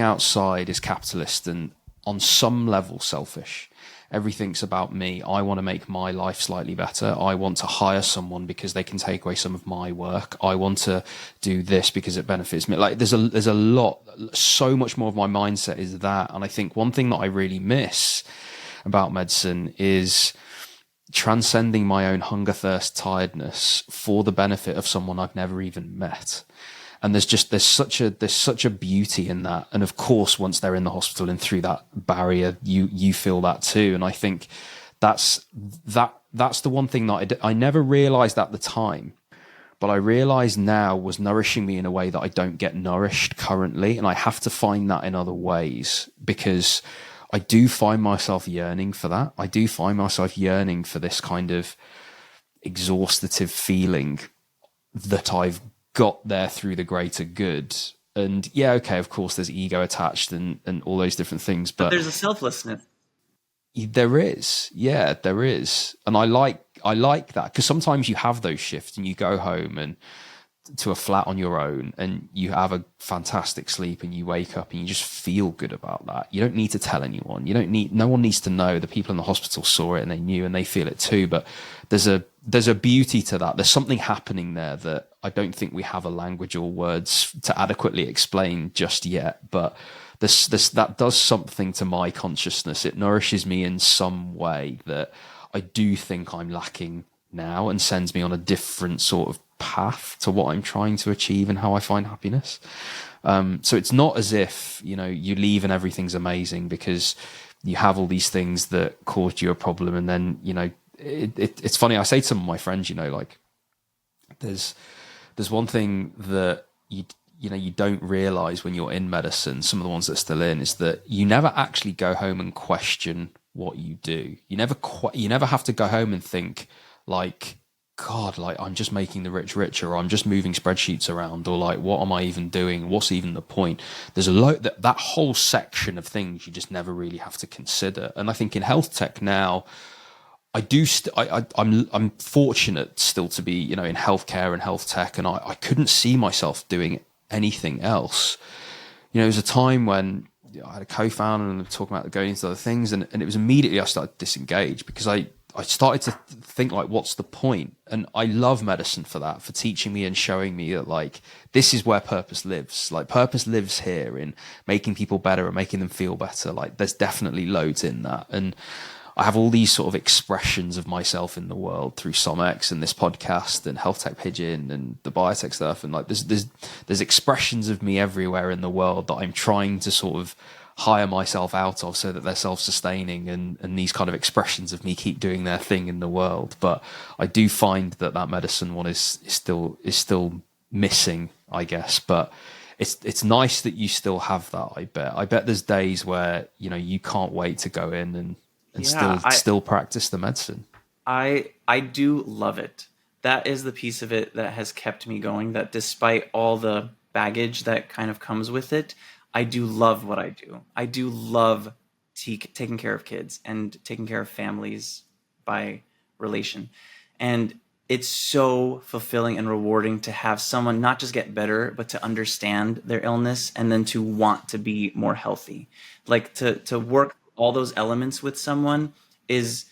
S2: outside is capitalist and on some level selfish. Everything's about me. I want to make my life slightly better. I want to hire someone because they can take away some of my work. I want to do this because it benefits me. Like there's a lot, so much more of my mindset is that. And I think one thing that I really miss about medicine is transcending my own hunger, thirst, tiredness for the benefit of someone I've never even met. And there's such a beauty in that. And of course, once they're in the hospital and through that barrier, you feel that too. And I think that's the one thing that I never realized at the time, but I realize now was nourishing me in a way that I don't get nourished currently. And I have to find that in other ways, because I do find myself yearning for that. I do find myself yearning for this kind of exhaustative feeling that I've got there through the greater good. And yeah, okay, of course there's ego attached and all those different things, but
S1: there's a selflessness.
S2: There is. Yeah, there is. And I like that, because sometimes you have those shifts and you go home and to a flat on your own and you have a fantastic sleep and you wake up and you just feel good about that. You don't need to tell anyone. No one needs to know. The people in the hospital saw it and they knew and they feel it too. But there's a beauty to that. There's something happening there that I don't think we have a language or words to adequately explain just yet. But that does something to my consciousness. It nourishes me in some way that I do think I'm lacking now, and sends me on a different sort of path to what I'm trying to achieve and how I find happiness. So it's not as if, you leave and everything's amazing because you have all these things that caused you a problem. And then, it's funny. I say to some of my friends, like there's one thing that you don't realize when you're in medicine, some of the ones that are still in, is that you never actually go home and question what you do. You never have to go home and think like, God, like I'm just making the rich richer, or I'm just moving spreadsheets around, or like, what am I even doing? What's even the point? There's a lot that whole section of things you just never really have to consider. And I think in health tech now, I'm fortunate still to be, in healthcare and health tech, and I couldn't see myself doing anything else. There was a time when I had a co-founder and we were talking about going into other things, and it was immediately I started to disengage, because I started to think like, what's the point? And I love medicine for that, for teaching me and showing me that like, this is where purpose lives. Like purpose lives here in making people better and making them feel better. Like there's definitely loads in that. And I have all these sort of expressions of myself in the world through SomX and this podcast and Healthtech Pigeon and the biotech stuff. And like, there's expressions of me everywhere in the world that I'm trying to sort of hire myself out of so that they're self-sustaining, and these kind of expressions of me keep doing their thing in the world. But I do find that medicine one is still missing, I guess. But it's nice that you still have that. I bet there's days where you can't wait to go in and still practice the medicine.
S1: I do love it. That is the piece of it that has kept me going, that despite all the baggage that kind of comes with it, I do love what I do. I do love taking care of kids and taking care of families by relation. And it's so fulfilling and rewarding to have someone not just get better, but to understand their illness and then to want to be more healthy. Like to work all those elements with someone is,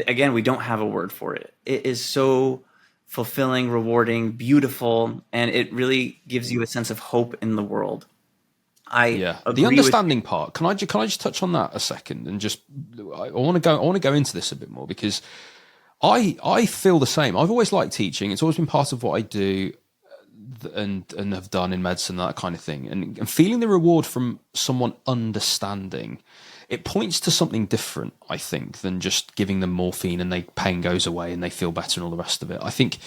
S1: again, we don't have a word for it. It is so fulfilling, rewarding, beautiful, and it really gives you a sense of hope in the world.
S2: The understanding part. Can I just touch on that a second and just I want to go into this a bit more, because I feel the same. I've always liked teaching. It's always been part of what I do and have done in medicine, that kind of thing. And feeling the reward from someone understanding, it points to something different, I think, than just giving them morphine and pain goes away and they feel better and all the rest of it. I think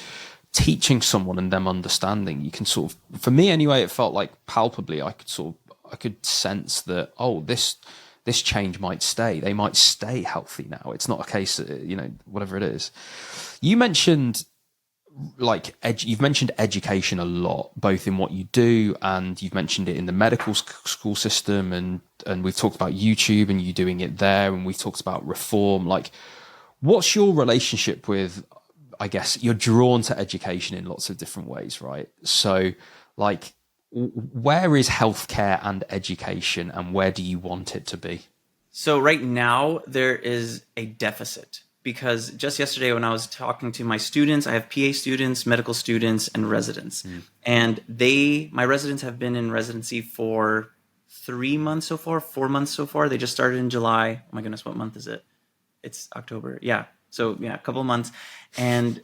S2: teaching someone and them understanding, you can sort of, for me anyway, it felt like palpably I could sense that, oh, this this change might stay. They might stay healthy now. It's not a case, whatever it is. You mentioned you've mentioned education a lot, both in what you do, and you've mentioned it in the medical school system, and we've talked about YouTube and you doing it there, and we've talked about reform. Like, what's your relationship with, I guess you're drawn to education in lots of different ways, right? So like, where is healthcare and education, and where do you want it to be?
S1: So right now there is a deficit, because just yesterday when I was talking to my students, I have PA students, medical students, and residents. And my residents have been in residency for 3 months so far, 4 months so far. They just started in July. Oh my goodness, what month is it? It's October. Yeah. So yeah, a couple of months. And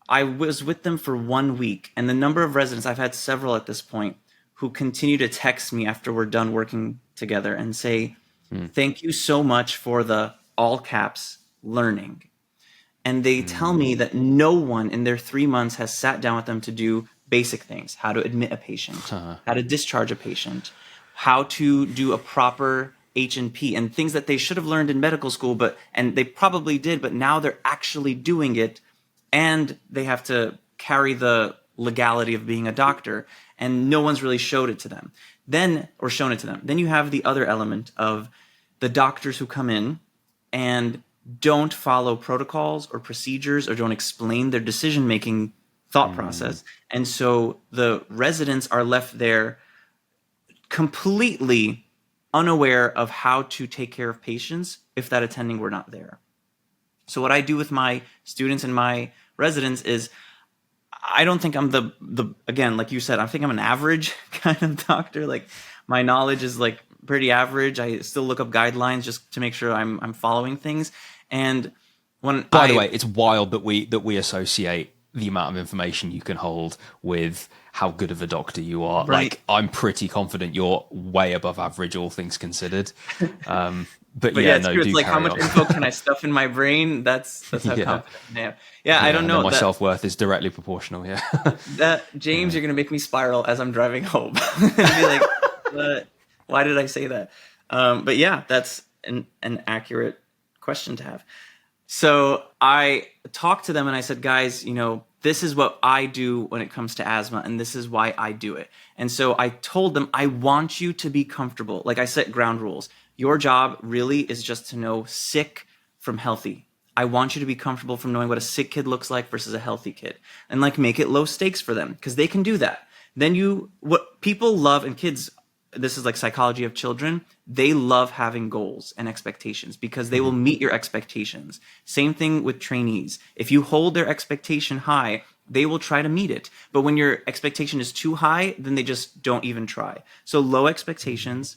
S1: I was with them for 1 week. And the number of residents, I've had several at this point, who continue to text me after we're done working together and say, thank you so much for the all caps learning. And they tell me that no one in their 3 months has sat down with them to do basic things: how to admit a patient, how to discharge a patient, how to do a proper H&P, and things that they should have learned in medical school, and they probably did, but now they're actually doing it, and they have to carry the legality of being a doctor, and no one's really showed it to them. Then you have the other element of the doctors who come in and don't follow protocols or procedures, or don't explain their decision-making thought process. And so the residents are left there completely unaware of how to take care of patients if that attending were not there. So what I do with my students and my residents is, I don't think I'm again, like you said, I think I'm an average kind of doctor. Like, my knowledge is like pretty average. I still look up guidelines just to make sure I'm following things. And by the
S2: way, it's wild that we associate the amount of information you can hold with how good of a doctor you are.
S1: Right.
S2: Like, I'm pretty confident you're way above average, all things considered. But
S1: yeah, it's true. It's like, how much
S2: on.
S1: info can I stuff in my brain? That's how confident I am. Yeah, I don't know.
S2: My self-worth is directly proportional. Yeah.
S1: James, you're gonna make me spiral as I'm driving home. And be like, why did I say that? But yeah, that's an accurate question to have. So I talked to them and I said, guys, this is what I do when it comes to asthma, and this is why I do it. And so I told them, I want you to be comfortable. Like, I set ground rules. Your job really is just to know sick from healthy. I want you to be comfortable from knowing what a sick kid looks like versus a healthy kid, and like, make it low stakes for them, because they can do that. Then what people love, and kids, this is like psychology of children, they love having goals and expectations because they will meet your expectations. Same thing with trainees. If you hold their expectation high, they will try to meet it. But when your expectation is too high, then they just don't even try. So low expectations,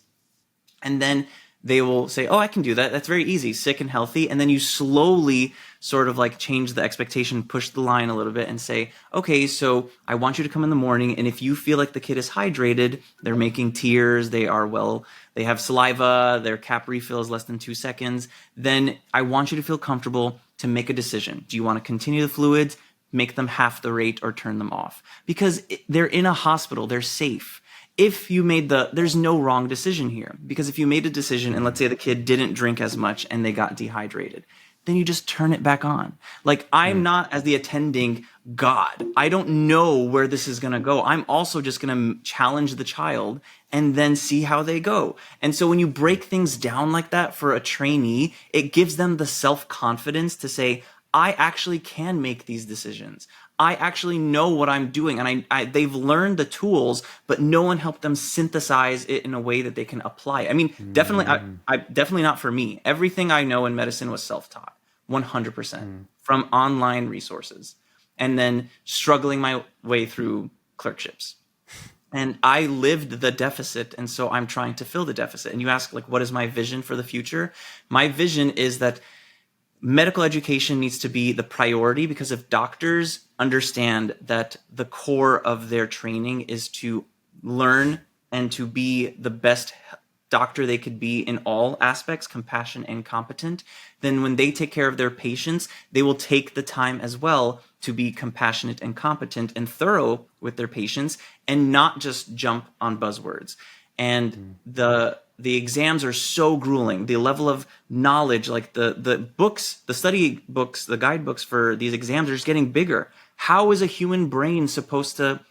S1: and then they will say, oh, I can do that. That's very easy, sick and healthy. And then you slowly sort of like change the expectation, push the line a little bit and say, okay, so I want you to come in the morning. And if you feel like the kid is hydrated, they're making tears, they have saliva, their cap refill is less than 2 seconds, then I want you to feel comfortable to make a decision. Do you want to continue the fluids, make them half the rate, or turn them off? Because they're in a hospital, they're safe. If you there's no wrong decision here, because if you made a decision and let's say the kid didn't drink as much and they got dehydrated, then you just turn it back on. Like, I'm not, as the attending, God. I don't know where this is going to go. I'm also just going to challenge the child and then see how they go. And so when you break things down like that for a trainee, it gives them the self-confidence to say, I actually can make these decisions. I actually know what I'm doing, and they've learned the tools, but no one helped them synthesize it in a way that they can apply it. I mean, definitely, definitely not for me. Everything I know in medicine was self-taught, 100%, from online resources, and then struggling my way through clerkships. And I lived the deficit, and so I'm trying to fill the deficit. And you ask, like, what is my vision for the future? My vision is that medical education needs to be the priority, because if doctors understand that the core of their training is to learn and to be the best doctor they could be in all aspects, compassionate and competent, then when they take care of their patients, they will take the time as well to be compassionate and competent and thorough with their patients, and not just jump on buzzwords. and the exams are so grueling. The level of knowledge, like the books, the study books, the guidebooks for these exams are just getting bigger. How is a human brain supposed to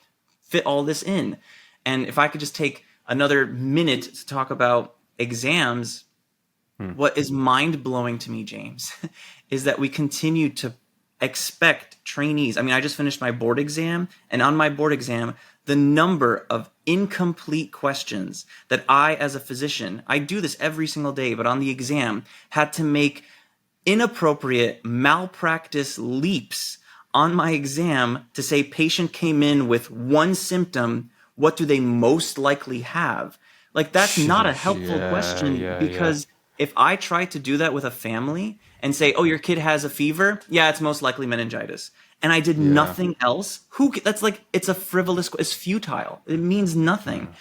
S1: fit all this in? And if I could just take another minute to talk about exams, what is mind-blowing to me, James, is that we continue to expect trainees. I mean, I just finished my board exam, and on my board exam, the number of incomplete questions that I, as a physician, I do this every single day, but on the exam, had to make inappropriate malpractice leaps on my exam to say patient came in with one symptom, what do they most likely have? Like, that's not a helpful question, because if I try to do that with a family and say, oh, your kid has a fever, yeah, it's most likely meningitis, and I did nothing else, that's like, it's a frivolous, it's futile. It means nothing.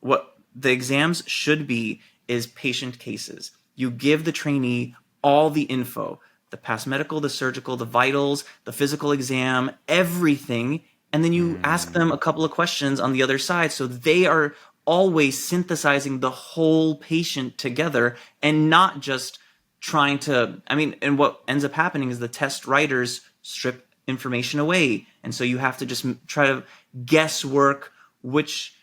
S1: What the exams should be is patient cases. You give the trainee all the info, the past medical, the surgical, the vitals, the physical exam, everything, and then you ask them a couple of questions on the other side, so they are always synthesizing the whole patient together and not just trying to, and what ends up happening is the test writers strip information away. And so you have to just try to guesswork which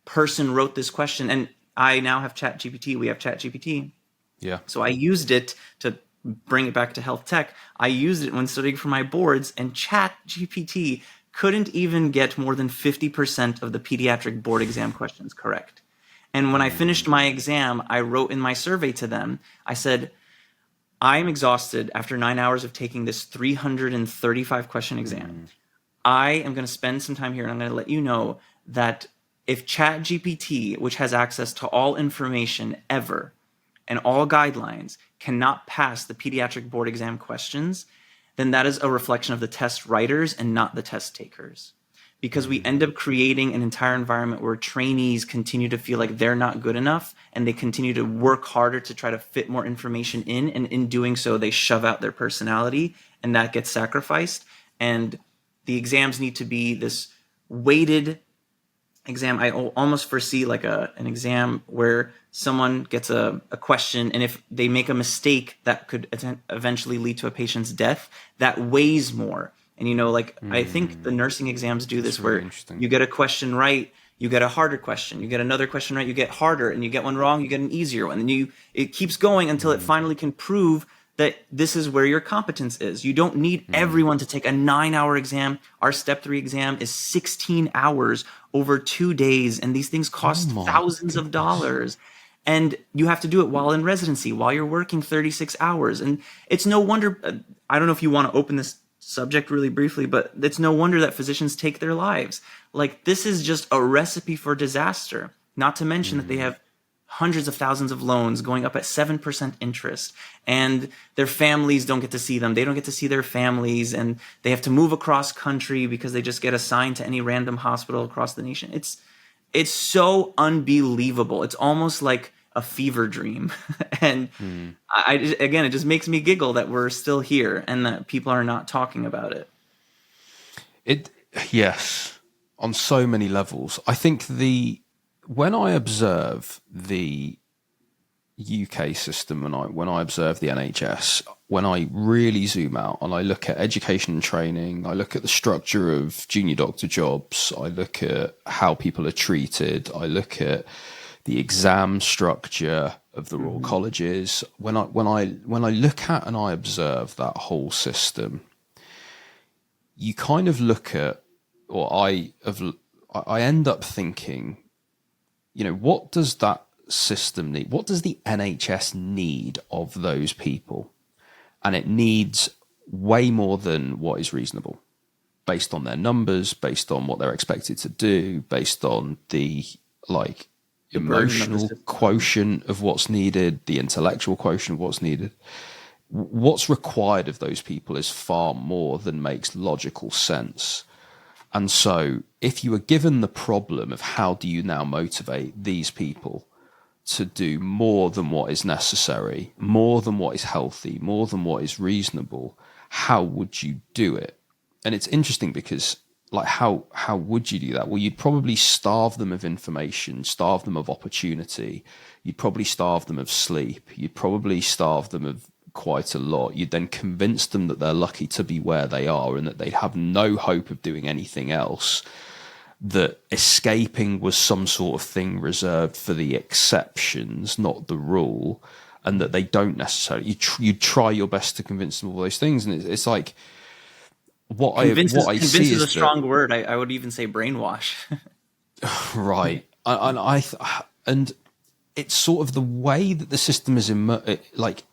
S1: person wrote this question. And I now have ChatGPT. We have ChatGPT.
S2: Yeah.
S1: So I used it to bring it back to health tech. I used it when studying for my boards, and ChatGPT couldn't even get more than 50% of the pediatric board exam questions correct. And when I finished my exam, I wrote in my survey to them, I said, I am exhausted after 9 hours of taking this 335 question exam. I am going to spend some time here, and I'm going to let you know that if ChatGPT, which has access to all information ever and all guidelines, cannot pass the pediatric board exam questions, then that is a reflection of the test writers and not the test takers. Because we end up creating an entire environment where trainees continue to feel like they're not good enough, and they continue to work harder to try to fit more information in. And in doing so, they shove out their personality, and that gets sacrificed. And the exams need to be this weighted exam. I almost foresee like an exam where someone gets a question, and if they make a mistake that could eventually lead to a patient's death, that weighs more. And, I think the nursing exams do this, where you get a question right, you get a harder question, you get another question right, you get harder, and you get one wrong, you get an easier one. And it keeps going until it finally can prove that this is where your competence is. You don't need everyone to take a 9-hour exam. Our step 3 exam is 16 hours over 2 days. And these things cost thousands of dollars. And you have to do it while in residency, while you're working 36 hours. And it's no wonder, I don't know if you want to open this subject really briefly, but it's no wonder that physicians take their lives. Like, this is just a recipe for disaster, not to mention that they have hundreds of thousands of loans going up at 7% interest, and their families don't get to see them. They don't get to see their families, and they have to move across country because they just get assigned to any random hospital across the nation. It's so unbelievable. It's almost like a fever dream. And again, it just makes me giggle that we're still here and that people are not talking about it.
S2: Yes, on so many levels. I think when I observe the UK system, and when I observe the NHS, when I really zoom out and I look at education and training, I look at the structure of junior doctor jobs, I look at how people are treated, I look at the exam structure of the Royal Colleges. When I look at and I observe that whole system, you kind of look at, or I end up thinking, what does that system need? What does the NHS need of those people? And it needs way more than what is reasonable, based on their numbers, based on what they're expected to do, based on the emotional quotient of what's needed, the intellectual quotient of what's needed. What's required of those people is far more than makes logical sense. And so if you are given the problem of how do you now motivate these people to do more than what is necessary, more than what is healthy, more than what is reasonable, how would you do it? And it's interesting because like how would you do that? Well, you'd probably starve them of information, starve them of opportunity. You'd probably starve them of sleep. You'd probably starve them of quite a lot. You'd then convince them that they're lucky to be where they are and that they'd have no hope of doing anything else, that escaping was some sort of thing reserved for the exceptions, not the rule, and that they don't necessarily. You try your best to convince them of all those things, and it's like what I see is
S1: a strong word. I would even say brainwash.
S2: Right, and it's sort of the way that the system has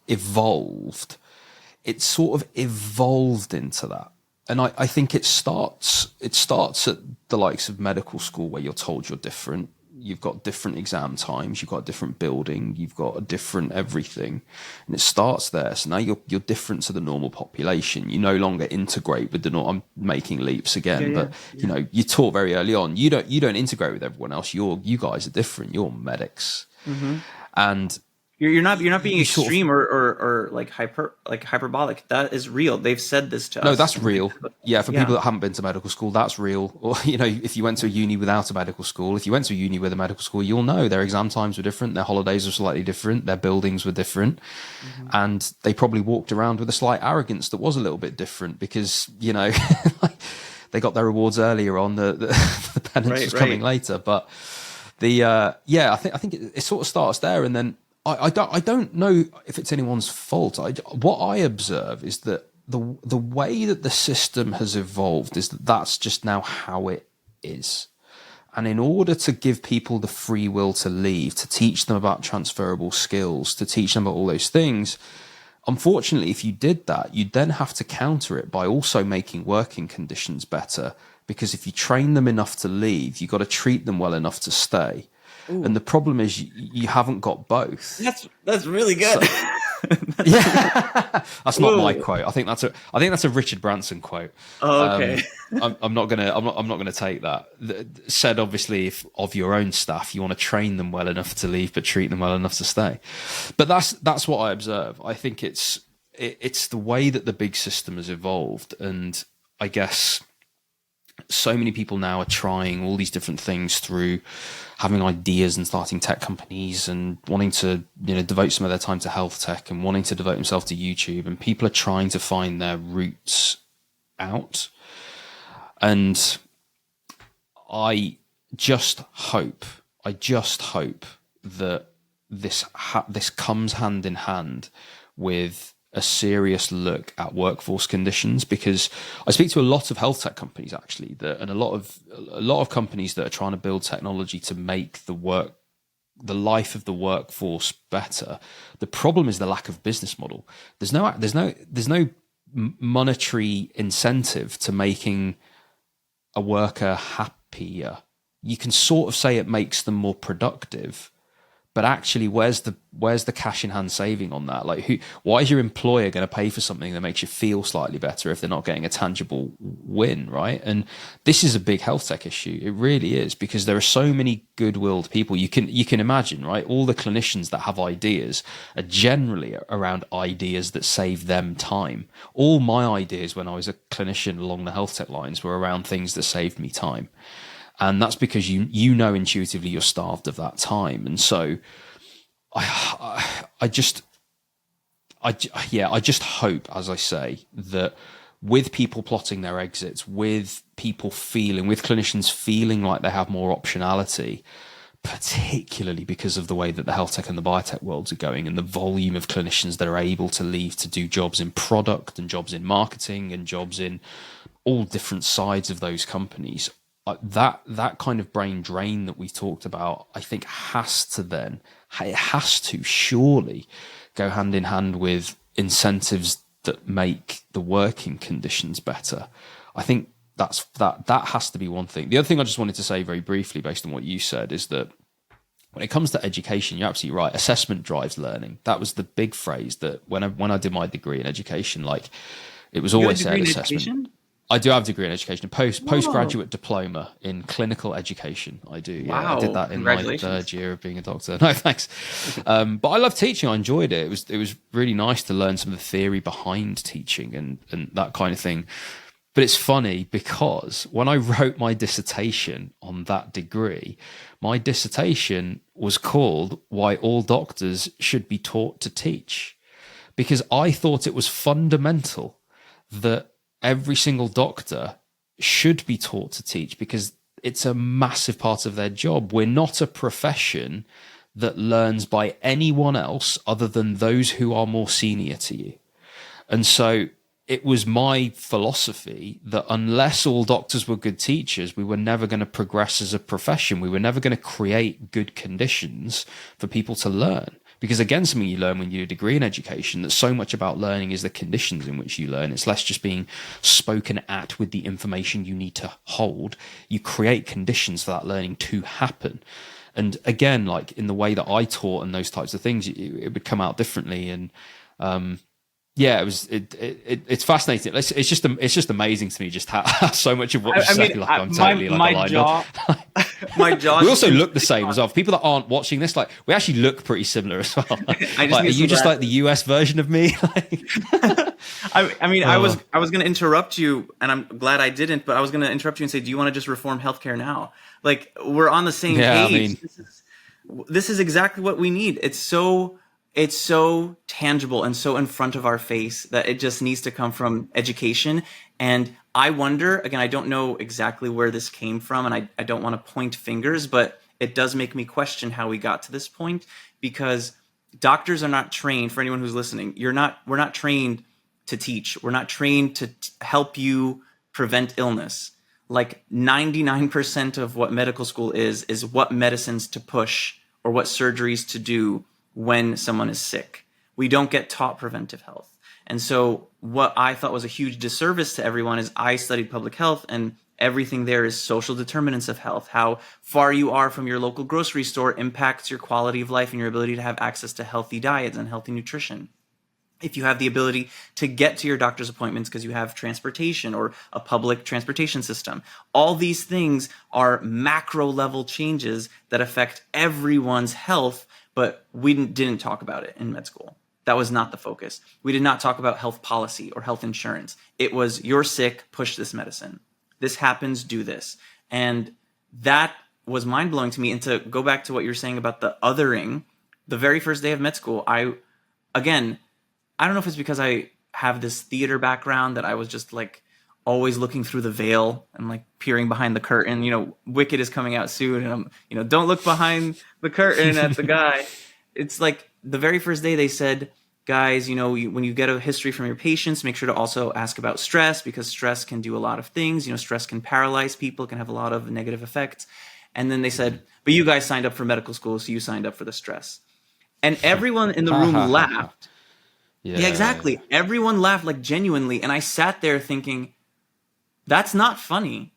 S2: evolved. It's sort of evolved into that. And I think it starts at the likes of medical school, where you're told you're different. You've got different exam times. You've got a different building. You've got a different everything, and it starts there. So now you're different to the normal population. You no longer integrate with the norm. I'm making leaps again, but you know, you're taught very early on. You don't integrate with everyone else. You guys are different. You're medics, and
S1: You're not being extreme or like hyperbolic. That is real. They've said this to us.
S2: No, that's real. Yeah, for people that haven't been to medical school, that's real. Or, you know, if you went to a uni without a medical school, if you went to a uni with a medical school, you'll know their exam times were different, their holidays were slightly different, their buildings were different, and they probably walked around with a slight arrogance that was a little bit different because, you know, they got their rewards earlier on, the penance was coming later. But I think it sort of starts there, and then I don't know if it's anyone's fault. What I observe is that the way that the system has evolved is that that's just now how it is. And in order to give people the free will to leave, to teach them about transferable skills, to teach them about all those things, unfortunately, if you did that, you'd then have to counter it by also making working conditions better. Because if you train them enough to leave, you've got to treat them well enough to stay. Ooh. And the problem is you haven't got both.
S1: That's really good.
S2: That's not my quote. I think that's a Richard Branson quote.
S1: Oh, okay.
S2: I'm not gonna take that. Said obviously, if of your own staff, you want to train them well enough to leave, but treat them well enough to stay. But that's what I observe. I think it's the way that the big system has evolved, and I guess so many people now are trying all these different things through having ideas and starting tech companies and wanting to, you know, devote some of their time to health tech and wanting to devote themselves to YouTube, and people are trying to find their roots out. And I just hope that this comes hand in hand with a serious look at workforce conditions, because I speak to a lot of health tech companies actually, and a lot of companies that are trying to build technology to make the life of the workforce better. The problem is the lack of business model. There's no monetary incentive to making a worker happier. You can sort of say it makes them more productive, but actually, where's the cash in hand saving on that? Like, why is your employer going to pay for something that makes you feel slightly better if they're not getting a tangible win, right? And this is a big health tech issue. It really is, because there are so many good-willed people. You can imagine, right? All the clinicians that have ideas are generally around ideas that save them time. All my ideas when I was a clinician along the health tech lines were around things that saved me time. And that's because you know intuitively you're starved of that time. And so I just hope, as I say, that with people plotting their exits, with clinicians feeling like they have more optionality, particularly because of the way that the health tech and the biotech worlds are going and the volume of clinicians that are able to leave to do jobs in product and jobs in marketing and jobs in all different sides of those companies, that kind of brain drain that we talked about, I think has to surely go hand in hand with incentives that make the working conditions better. I think that has to be one thing. The other thing I just wanted to say very briefly, based on what you said, is that when it comes to education, you're absolutely right. Assessment drives learning. That was the big phrase that when I did my degree in education, like it was always said assessment. I do have a degree in education, postgraduate diploma in clinical education. I do. Yeah,
S1: wow.
S2: I did that in my third year of being a doctor. No, thanks. But I love teaching. I enjoyed it. It was really nice to learn some of the theory behind teaching and that kind of thing. But it's funny because when I wrote my dissertation on that degree, my dissertation was called Why All Doctors Should Be Taught to Teach, because I thought it was fundamental that every single doctor should be taught to teach, because it's a massive part of their job. We're not a profession that learns by anyone else other than those who are more senior to you. And so it was my philosophy that unless all doctors were good teachers, we were never going to progress as a profession. We were never going to create good conditions for people to learn. Because again, something you learn when you do a degree in education, that so much about learning is the conditions in which you learn. It's less just being spoken at with the information you need to hold. You create conditions for that learning to happen. And again, like in the way that I taught and those types of things, it would come out differently. And yeah, it's fascinating. It's just amazing to me just how so much of what you say, like I'm totally like aligned on.
S1: My jaw.
S2: We also look the same as well. For people that aren't watching this, like we actually look pretty similar as well. Like, are you just like the US version of me?
S1: I was going to interrupt you, and I'm glad I didn't. But I was going to interrupt you and say, do you want to just reform healthcare now? Like we're on the same page.
S2: I mean,
S1: this is exactly what we need. It's so tangible and so in front of our face that it just needs to come from education. And I wonder, again, I don't know exactly where this came from, and I don't want to point fingers, but it does make me question how we got to this point, because doctors are not trained, for anyone who's listening, we're not trained to teach. We're not trained to help you prevent illness. Like 99% of what medical school is what medicines to push or what surgeries to do when someone is sick. We don't get taught preventive health. And so what I thought was a huge disservice to everyone is I studied public health, and everything there is social determinants of health. How far you are from your local grocery store impacts your quality of life and your ability to have access to healthy diets and healthy nutrition. If you have the ability to get to your doctor's appointments because you have transportation or a public transportation system. All these things are macro level changes that affect everyone's health, but we didn't talk about it in med school. That was not the focus. We did not talk about health policy or health insurance. It was, you're sick, push this medicine. This happens, do this. And that was mind-blowing to me. And to go back to what you're saying about the othering, the very first day of med school, I don't know if it's because I have this theater background that I was just like always looking through the veil and like peering behind the curtain. You know, Wicked is coming out soon, and I'm, don't look behind the curtain at the guy. It's like the very first day they said, guys, when you get a history from your patients, make sure to also ask about stress, because stress can do a lot of things. Stress can paralyze people, can have a lot of negative effects. And then they said, but you guys signed up for medical school, so you signed up for the stress. And everyone in the room laughed. Yeah, exactly. Yeah. Everyone laughed, like genuinely. And I sat there thinking, that's not funny.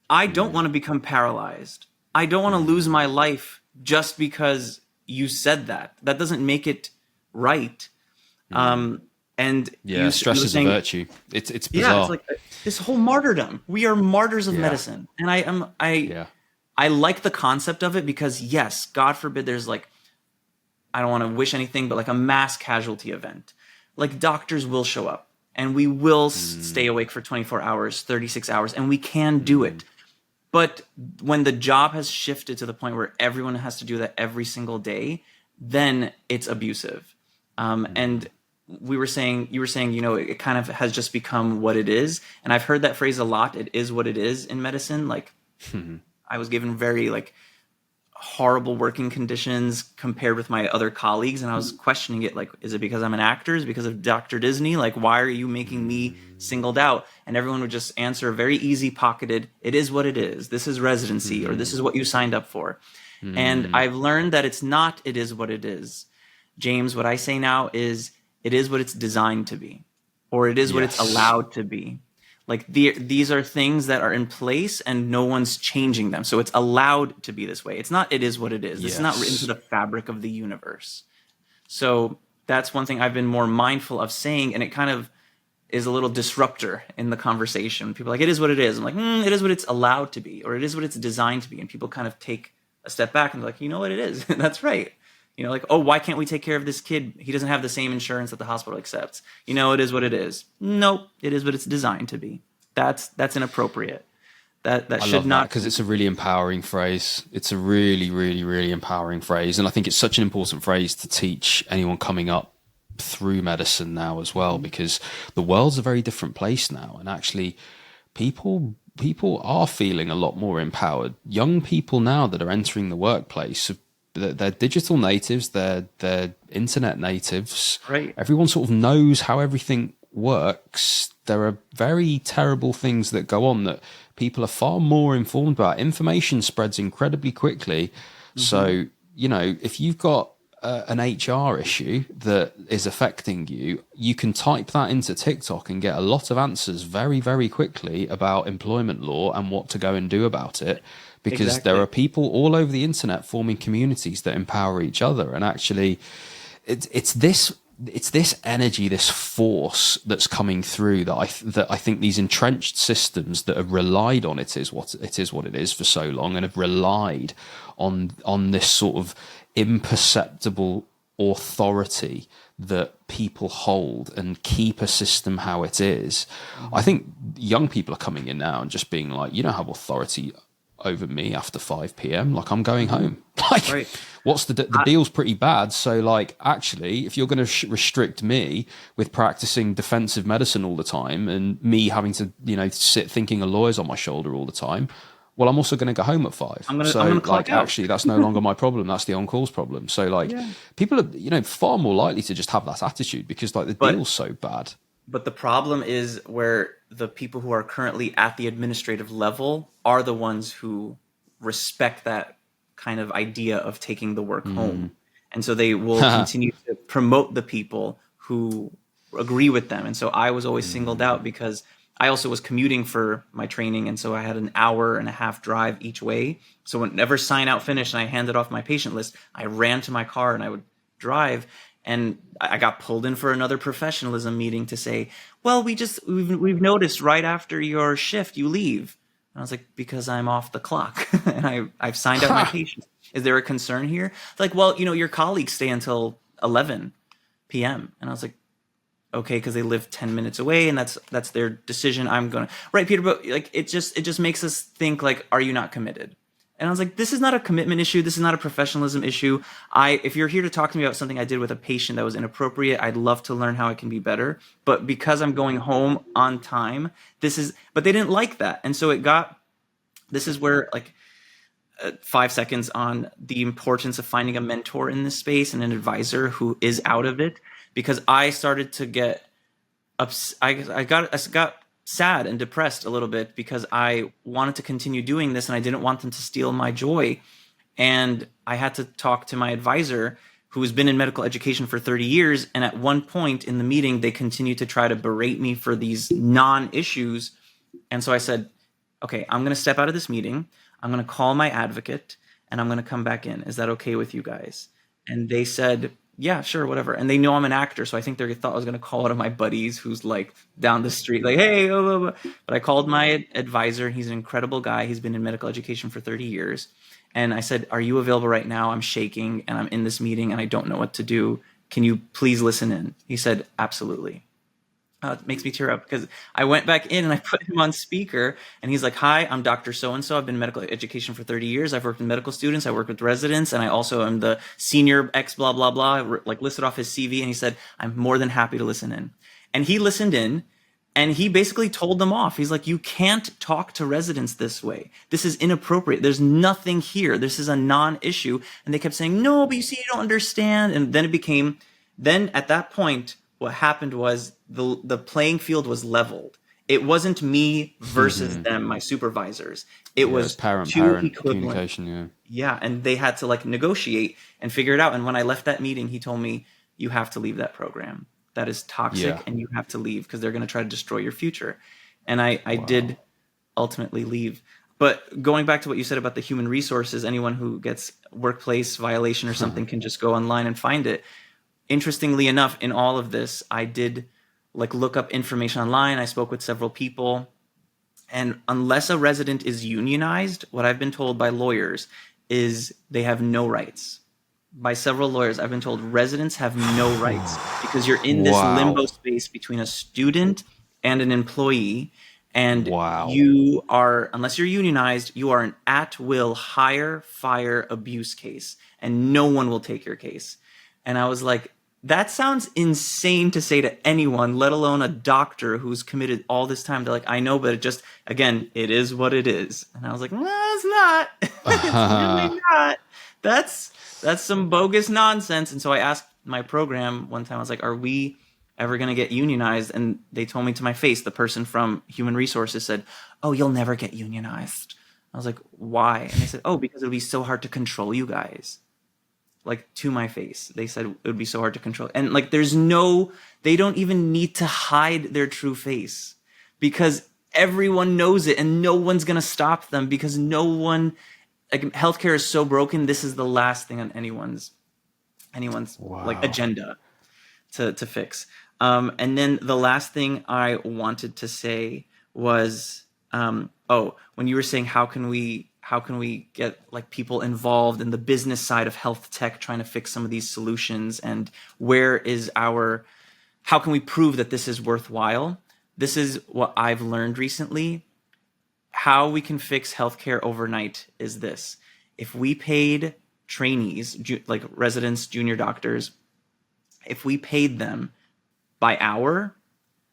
S1: I don't want to become paralyzed. I don't want to lose my life just because you said that. That doesn't make it right. And
S2: stress is a virtue. It's bizarre.
S1: It's like this whole martyrdom. We are martyrs of medicine. And I like the concept of it, because yes, God forbid there's like, I don't want to wish anything, but like a mass casualty event. Like doctors will show up and we will stay awake for 24 hours, 36 hours, and we can do it. But when the job has shifted to the point where everyone has to do that every single day, then it's abusive. And you were saying, it kind of has just become what it is. And I've heard that phrase a lot. It is what it is in medicine. Like I was given very like horrible working conditions compared with my other colleagues, and I was questioning it, like, is it because I'm an actor? Is it because of Dr. Disney? Like, why are you making me singled out? And everyone would just answer very easy pocketed, it is what it is. This is residency, or this is what you signed up for. And I've learned that it's not it is what it is. James, what I say now is it is what it's designed to be, or it is what it's allowed to be. Like these are things that are in place and no one's changing them. So it's allowed to be this way. It's not, it is what it is. This is not written to the fabric of the universe. So that's one thing I've been more mindful of saying. And it kind of is a little disruptor in the conversation. People are like, it is what it is. I'm like, it is what it's allowed to be, or it is what it's designed to be. And people kind of take a step back and they're like, you know what it is? That's right. Like, oh, why can't we take care of this kid? He doesn't have the same insurance that the hospital accepts. It is what it is. Nope, it is what it's designed to be. that's inappropriate. That
S2: I
S1: should
S2: love that
S1: not.
S2: because it's a really empowering phrase. It's a really, really, really empowering phrase. And I think it's such an important phrase to teach anyone coming up through medicine now as well, because the world's a very different place now. And actually people are feeling a lot more empowered. Young people now that are entering the workplace, they're digital natives, they're internet natives.
S1: Right.
S2: Everyone sort of knows how everything works. There are very terrible things that go on that people are far more informed about. Information spreads incredibly quickly. So, if you've got an HR issue that is affecting you, you can type that into TikTok and get a lot of answers very, very quickly about employment law and what to go and do about it. Because there are people all over the internet forming communities that empower each other. And actually, it's this energy, this force that's coming through that I think these entrenched systems that have relied on it is what it is for so long, and have relied on this sort of imperceptible authority that people hold and keep a system how it is. I think young people are coming in now and just being like, you don't have authority over me after 5 p.m. Like, I'm going home. Like, right. What's the deal's pretty bad. So, like, actually, if you're going to restrict me with practicing defensive medicine all the time and me having to, sit thinking a lawyer's on my shoulder all the time, well, I'm also going to go home at 5.
S1: I'm gonna clock out.
S2: Actually, that's no longer my problem. That's the on-call's problem. So, like, people are, far more likely to just have that attitude because, like, the deal's so bad.
S1: But the problem is where the people who are currently at the administrative level are the ones who respect that kind of idea of taking the work home. And so they will continue to promote the people who agree with them. And so I was always singled out because I also was commuting for my training. And so I had an 1.5-hour drive each way. So whenever sign out finished and I handed off my patient list, I ran to my car and I would drive. And I got pulled in for another professionalism meeting to say, well, we've noticed right after your shift you leave. And I was like, because I'm off the clock and I've signed out my patients. Is there a concern here? It's like, well, your colleagues stay until 11 p.m. And I was like, okay, because they live 10 minutes away and that's their decision. I'm gonna right, Peter, but like it just makes us think like, are you not committed? And I was like, this is not a commitment issue. This is not a professionalism issue. If you're here to talk to me about something I did with a patient that was inappropriate, I'd love to learn how it can be better. But because I'm going home on time, but they didn't like that. And so this is where 5 seconds on the importance of finding a mentor in this space and an advisor who is out of it, because I started to get I got sad and depressed a little bit because I wanted to continue doing this and I didn't want them to steal my joy. And I had to talk to my advisor who has been in medical education for 30 years. And at one point in the meeting, they continued to try to berate me for these non-issues. And so I said, okay, I'm going to step out of this meeting. I'm going to call my advocate and I'm going to come back in. Is that okay with you guys? And they said, yeah, sure, whatever. And they know I'm an actor, so I think they thought I was going to call one of my buddies who's like down the street, like, hey, blah, blah, blah. But I called my advisor. He's an incredible guy. He's been in medical education for 30 years. And I said, are you available right now? I'm shaking and I'm in this meeting and I don't know what to do. Can you please listen in? He said, absolutely. It makes me tear up because I went back in and I put him on speaker and he's like, hi, I'm Dr. So-and-so. I've been in medical education for 30 years. I've worked with medical students. I work with residents. And I also am the senior X blah, blah, blah, like listed off his CV. And he said, I'm more than happy to listen in. And he listened in and he basically told them off. He's like, you can't talk to residents this way. This is inappropriate. There's nothing here. This is a non-issue. And they kept saying, no, but you see, you don't understand. And then at that point, what happened was the playing field was leveled. It wasn't me versus them, my supervisors. It was
S2: parent communication.
S1: Yeah, and they had to negotiate and figure it out. And when I left that meeting, he told me, "You have to leave that program. That is toxic, and you have to leave because they're going to try to destroy your future." And I did ultimately leave. But going back to what you said about the human resources, anyone who gets workplace violation or something can just go online and find it. Interestingly enough, in all of this, I did look up information online. I spoke with several people. And unless a resident is unionized, what I've been told by lawyers is they have no rights. By several lawyers, I've been told residents have no rights because you're in this limbo space between a student and an employee. And
S2: Wow.
S1: you are, unless you're unionized, you are an at-will hire, fire, abuse case, and no one will take your case. And I was like, that sounds insane to say to anyone, let alone a doctor who's committed all this time. They're like, I know, but it just, again, it is what it is. And I was like, no, it's not. It's really not. That's some bogus nonsense. And so I asked my program one time, I was like, are we ever going to get unionized? And they told me to my face, the person from Human Resources said, oh, you'll never get unionized. I was like, why? And they said, oh, because it would be so hard to control you guys. Like, to my face, they said it would be so hard to control. And like, they don't even need to hide their true face, because everyone knows it and no one's going to stop them, because like, healthcare is so broken. This is the last thing on anyone's
S2: Wow.
S1: like agenda to fix. And then the last thing I wanted to say was, when you were saying how can we get like people involved in the business side of health tech, trying to fix some of these solutions, and how can we prove that this is worthwhile? This is what I've learned recently. How we can fix healthcare overnight is this: if we paid trainees, like residents, junior doctors, if we paid them by hour,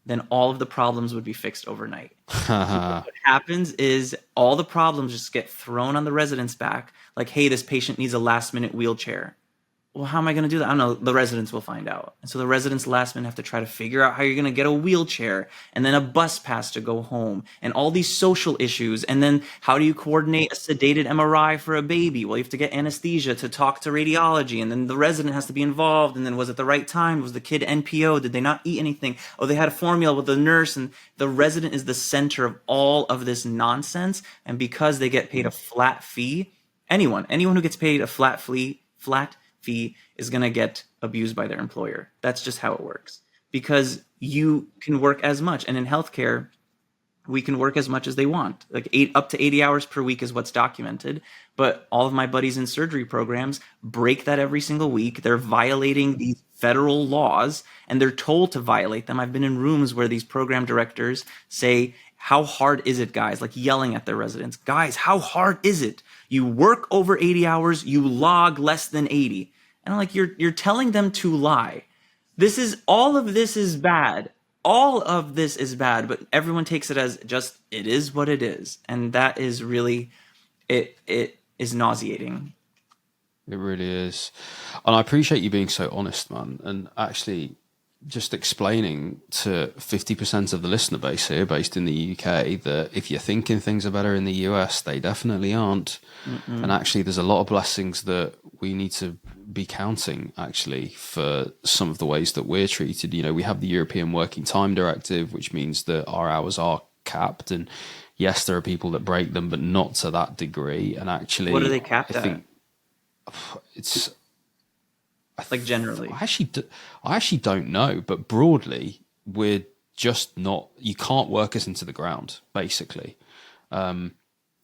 S1: then all of the problems would be fixed overnight. What happens is all the problems just get thrown on the residents' back. Like, hey, this patient needs a last-minute wheelchair. Well, how am I going to do that? I don't know. The residents will find out. And so the residents last minute have to try to figure out how you're going to get a wheelchair, and then a bus pass to go home, and all these social issues. And then how do you coordinate a sedated MRI for a baby? Well, you have to get anesthesia to talk to radiology, and then the resident has to be involved. And then, was it the right time? Was the kid NPO? Did they not eat anything? Oh, they had a formula with the nurse. And the resident is the center of all of this nonsense. And because they get paid a flat fee, anyone who gets paid a flat fee is going to get abused by their employer. That's just how it works, because you can work as much. And in healthcare, we can work as much as they want. Like up to 80 hours per week is what's documented. But all of my buddies in surgery programs break that every single week. They're violating these federal laws, and they're told to violate them. I've been in rooms where these program directors say, how hard is it, guys? Like, yelling at their residents, guys, how hard is it? You work over 80 hours, you log less than 80. And I'm like, you're telling them to lie. All of this is bad. All of this is bad, but everyone takes it as just, it is what it is. And that is really, it is nauseating.
S2: It really is. And I appreciate you being so honest, man, and actually just explaining to 50% of the listener base here based in the UK that if you're thinking things are better in the US, they definitely aren't. Mm-mm. And actually, there's a lot of blessings that we need to be counting, actually, for some of the ways that we're treated. You know, we have the European Working Time Directive, which means that our hours are capped. And yes, there are people that break them, but not to that degree. And actually,
S1: what are they capped at?
S2: I think it's...
S1: Like, generally,
S2: I actually don't know, but broadly, we're just not. You can't work us into the ground, basically. So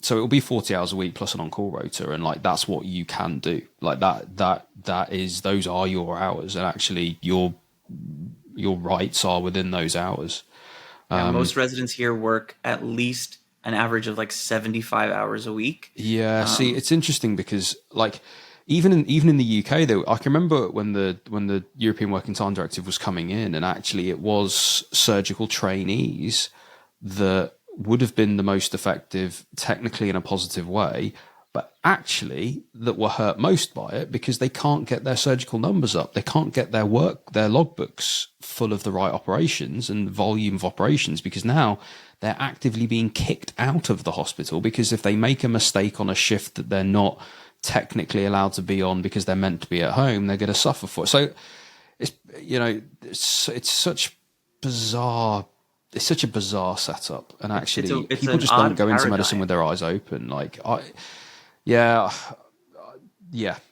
S2: it will be 40 hours a week plus an on-call rota, and like that's what you can do. Like those are your hours, and actually your rights are within those hours.
S1: Yeah, most residents here work at least an average of like 75 hours a week.
S2: Yeah, see, it's interesting because like. Even in the UK, though, I can remember when the European Working Time Directive was coming in, and actually it was surgical trainees that would have been the most effective, technically in a positive way, but actually that were hurt most by it because they can't get their surgical numbers up. They can't get their logbooks full of the right operations and volume of operations, because now they're actively being kicked out of the hospital, because if they make a mistake on a shift that they're not technically allowed to be on because they're meant to be at home, they're going to suffer for it. So it's such a bizarre setup, and actually people just don't go into medicine with their eyes open. Like no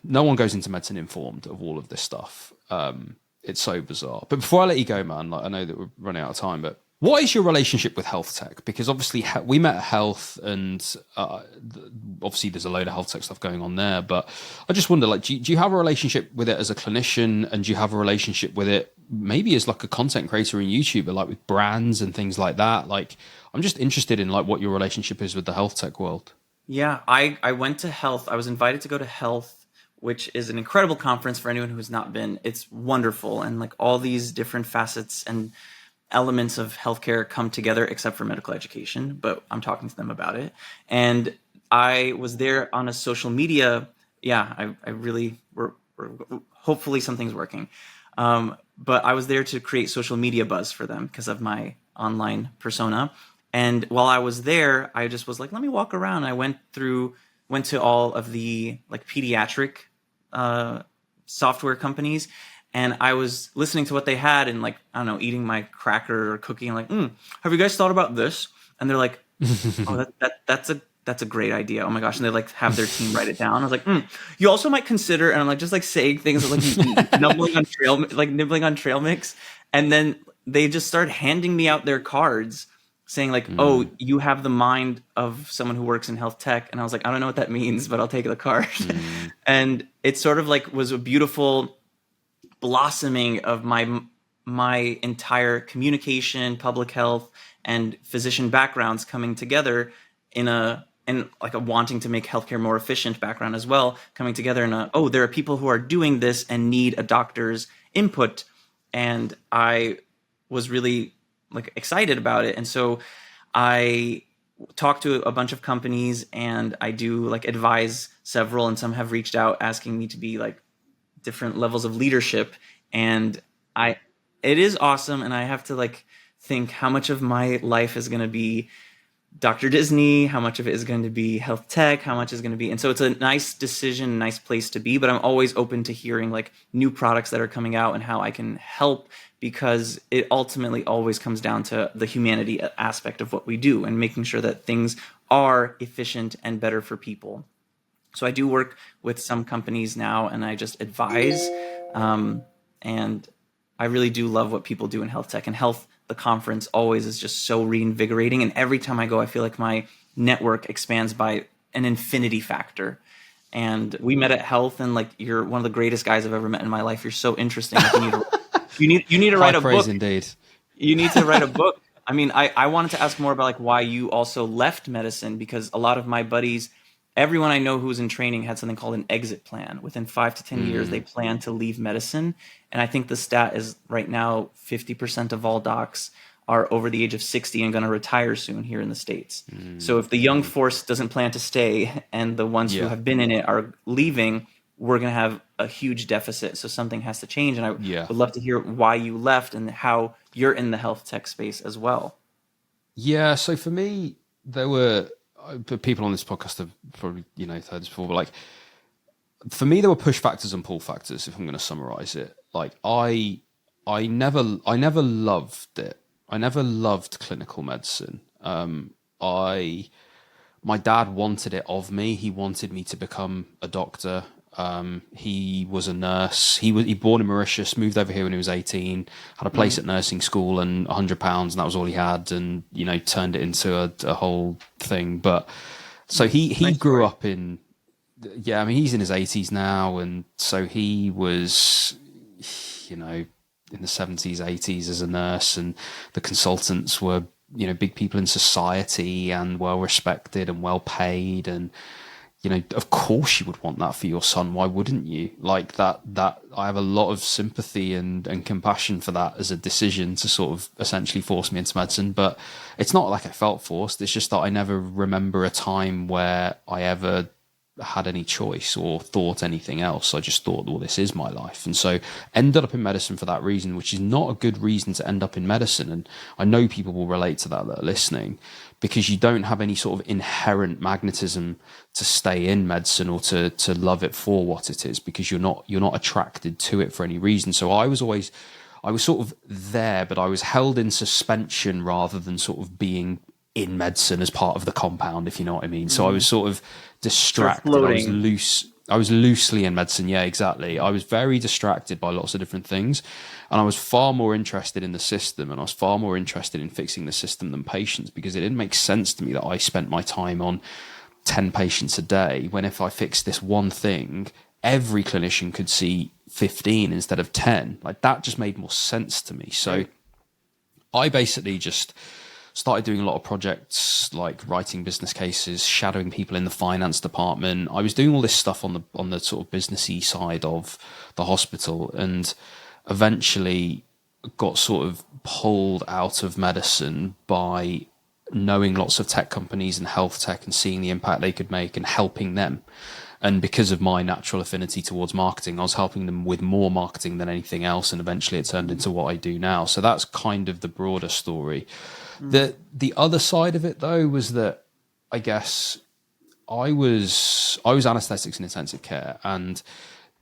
S2: one goes into medicine informed of all of this stuff. It's so bizarre. But before I let you go, man, like I know that we're running out of time, but What is your relationship with health tech? Because obviously we met at Health, and obviously there's a load of health tech stuff going on there. But I just wonder, like, do you have a relationship with it as a clinician, and do you have a relationship with it maybe as like a content creator and YouTuber, like with brands and things like that? Like, I'm just interested in like what your relationship is with the health tech world.
S1: Yeah, I went to Health. I was invited to go to Health, which is an incredible conference for anyone who has not been. It's wonderful, and like all these different facets and elements of healthcare come together, except for medical education, but I'm talking to them about it. And I was there on a social media. Yeah, I really hopefully something's working. But I was there to create social media buzz for them because of my online persona. And while I was there, I just was like, let me walk around. I went to all of the like pediatric software companies, and I was listening to what they had and like, I don't know, eating my cracker or cookie and like, have you guys thought about this? And they're like, oh, that's a great idea. Oh my gosh. And they like have their team write it down. I was like, you also might consider, and I'm like, just like saying things like nibbling on trail mix. And then they just start handing me out their cards saying like, oh, you have the mind of someone who works in health tech. And I was like, I don't know what that means, but I'll take the card. And it sort of like was a beautiful blossoming of my entire communication, public health, and physician backgrounds coming together in like a wanting to make healthcare more efficient background as well, coming together in there are people who are doing this and need a doctor's input. And I was really like excited about it. And so I talked to a bunch of companies, and I do like advise several, and some have reached out asking me to be like different levels of leadership. And it is awesome. And I have to like think how much of my life is going to be Dr. Disney, how much of it is going to be health tech, how much is going to be. And so it's a nice decision, nice place to be, but I'm always open to hearing like new products that are coming out and how I can help, because it ultimately always comes down to the humanity aspect of what we do and making sure that things are efficient and better for people. So I do work with some companies now, and I just advise. And I really do love what people do in health tech, and Health, the conference, always is just so reinvigorating. And every time I go, I feel like my network expands by an infinity factor. And we met at Health, and like, you're one of the greatest guys I've ever met in my life. You're so interesting. Like, you need to write a book.
S2: Indeed.
S1: You need to write a book. I mean, I wanted to ask more about like why you also left medicine, because a lot of my buddies, everyone I know who was in training had something called an exit plan. Within 5 to 10 years, they plan to leave medicine. And I think the stat is right now 50% of all docs are over the age of 60 and going to retire soon here in the States. So if the young force doesn't plan to stay and the ones who have been in it are leaving, we're going to have a huge deficit. So something has to change. And I would love to hear why you left and how you're in the health tech space as well.
S2: Yeah. So for me, there were people on this podcast have probably, heard this before, but like, for me, there were push factors and pull factors, if I'm going to summarize it. Like, I never loved it. I never loved clinical medicine. My dad wanted it of me. He wanted me to become a doctor. He was a nurse. He born in Mauritius, moved over here when he was 18, had a place at nursing school and £100, and that was all he had, and turned it into a whole thing. But so he grew up in, he's in his 80s now, and so he was, in the 70s, 80s as a nurse, and the consultants were, big people in society and well respected and well paid, and of course you would want that for your son. Why wouldn't you? Like that I have a lot of sympathy and compassion for that as a decision to sort of essentially force me into medicine. But it's not like I felt forced. It's just that I never remember a time where I ever had any choice or thought anything else. I just thought, well, this is my life. And so ended up in medicine for that reason, which is not a good reason to end up in medicine. And I know people will relate to that are listening, because you don't have any sort of inherent magnetism to stay in medicine or to love it for what it is, because you're not attracted to it for any reason. So I was sort of there, but I was held in suspension rather than sort of being in medicine as part of the compound, if you know what I mean. So I was sort of distracted. I was loose. I was loosely in medicine. Yeah, exactly. I was very distracted by lots of different things, and I was far more interested in the system, and I was far more interested in fixing the system than patients, because it didn't make sense to me that I spent my time on 10 patients a day, when if I fixed this one thing, every clinician could see 15 instead of 10. Like, that just made more sense to me. So I basically just started doing a lot of projects, like writing business cases, shadowing people in the finance department. I was doing all this stuff on the sort of businessy side of the hospital, and eventually got sort of pulled out of medicine by knowing lots of tech companies and health tech and seeing the impact they could make and helping them. And because of my natural affinity towards marketing, I was helping them with more marketing than anything else. And eventually it turned into what I do now. So that's kind of the broader story. The other side of it, though, was that I guess I was anesthetics and intensive care, and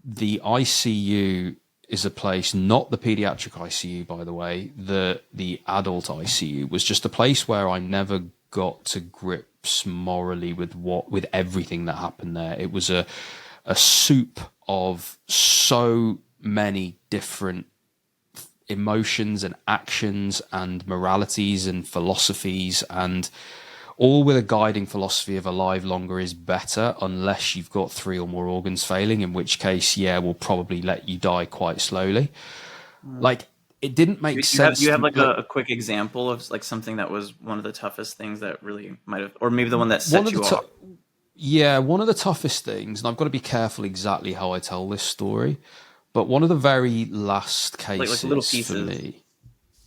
S2: the ICU is a place, not the pediatric ICU, by the way, the adult ICU was just a place where I never got to grips morally with everything that happened there. It was a soup of so many different emotions and actions and moralities and philosophies, and all with a guiding philosophy of alive longer is better, unless you've got 3 or more organs failing, in which case, yeah, we'll probably let you die quite slowly. Like, it didn't make sense.
S1: You have like a quick example of like something that was one of the toughest things that really might have, or maybe the one that set you off?
S2: Yeah, one of the toughest things, and I've got to be careful exactly how I tell this story, but one of the very last cases, like little pieces for me.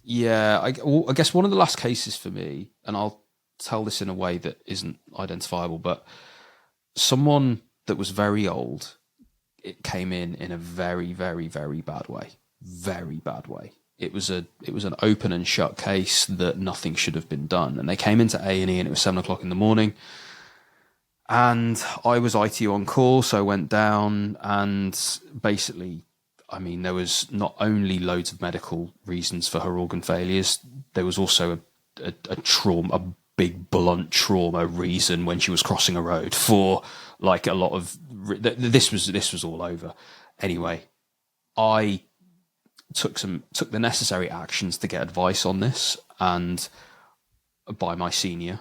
S2: Yeah, I guess one of the last cases for me, and I'll tell this in a way that isn't identifiable, but someone that was very old, it came in a very, very, very bad way. Very bad way. It was an open and shut case that nothing should have been done. And they came into A&E, and it was 7:00 in the morning. And I was ITU on call, so I went down, and basically, I mean, there was not only loads of medical reasons for her organ failures, there was also a trauma, a big blunt trauma reason when she was crossing a road for like a lot of, this was all over. Anyway, I took the necessary actions to get advice on this, and by my senior,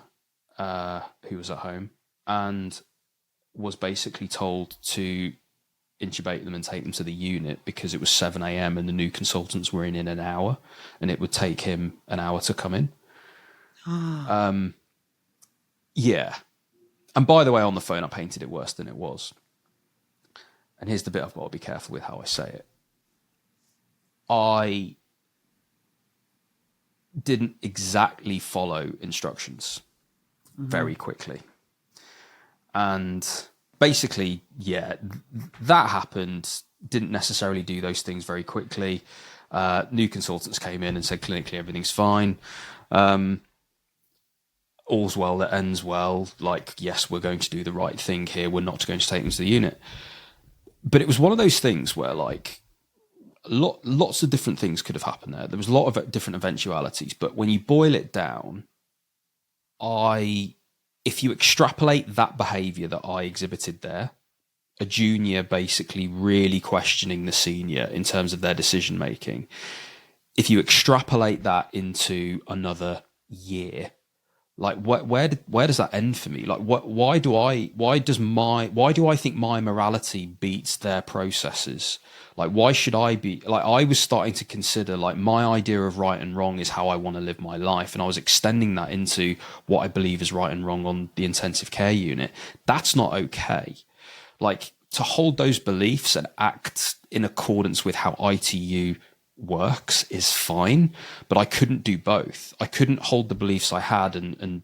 S2: who was at home, and was basically told to intubate them and take them to the unit because it was 7 a.m. and the new consultants were in an hour, and it would take him an hour to come in. Yeah. And by the way, on the phone, I painted it worse than it was. And here's the bit I've got to be careful with how I say it. I didn't exactly follow instructions very quickly. And basically, yeah, that happened. Didn't necessarily do those things very quickly. New consultants came in and said clinically everything's fine. All's well that ends well. Like, yes, we're going to do the right thing here. We're not going to take them to the unit. But it was one of those things where, like, lots of different things could have happened there. There was a lot of different eventualities. But when you boil it down, if you extrapolate that behaviour that I exhibited there, a junior basically really questioning the senior in terms of their decision making, if you extrapolate that into another year, like where does that end for me? Like why do I think my morality beats their processes? Like, why should I be, like, I was starting to consider, like, my idea of right and wrong is how I want to live my life. And I was extending that into what I believe is right and wrong on the intensive care unit. That's not okay. Like, to hold those beliefs and act in accordance with how ITU works is fine, but I couldn't do both. I couldn't hold the beliefs I had and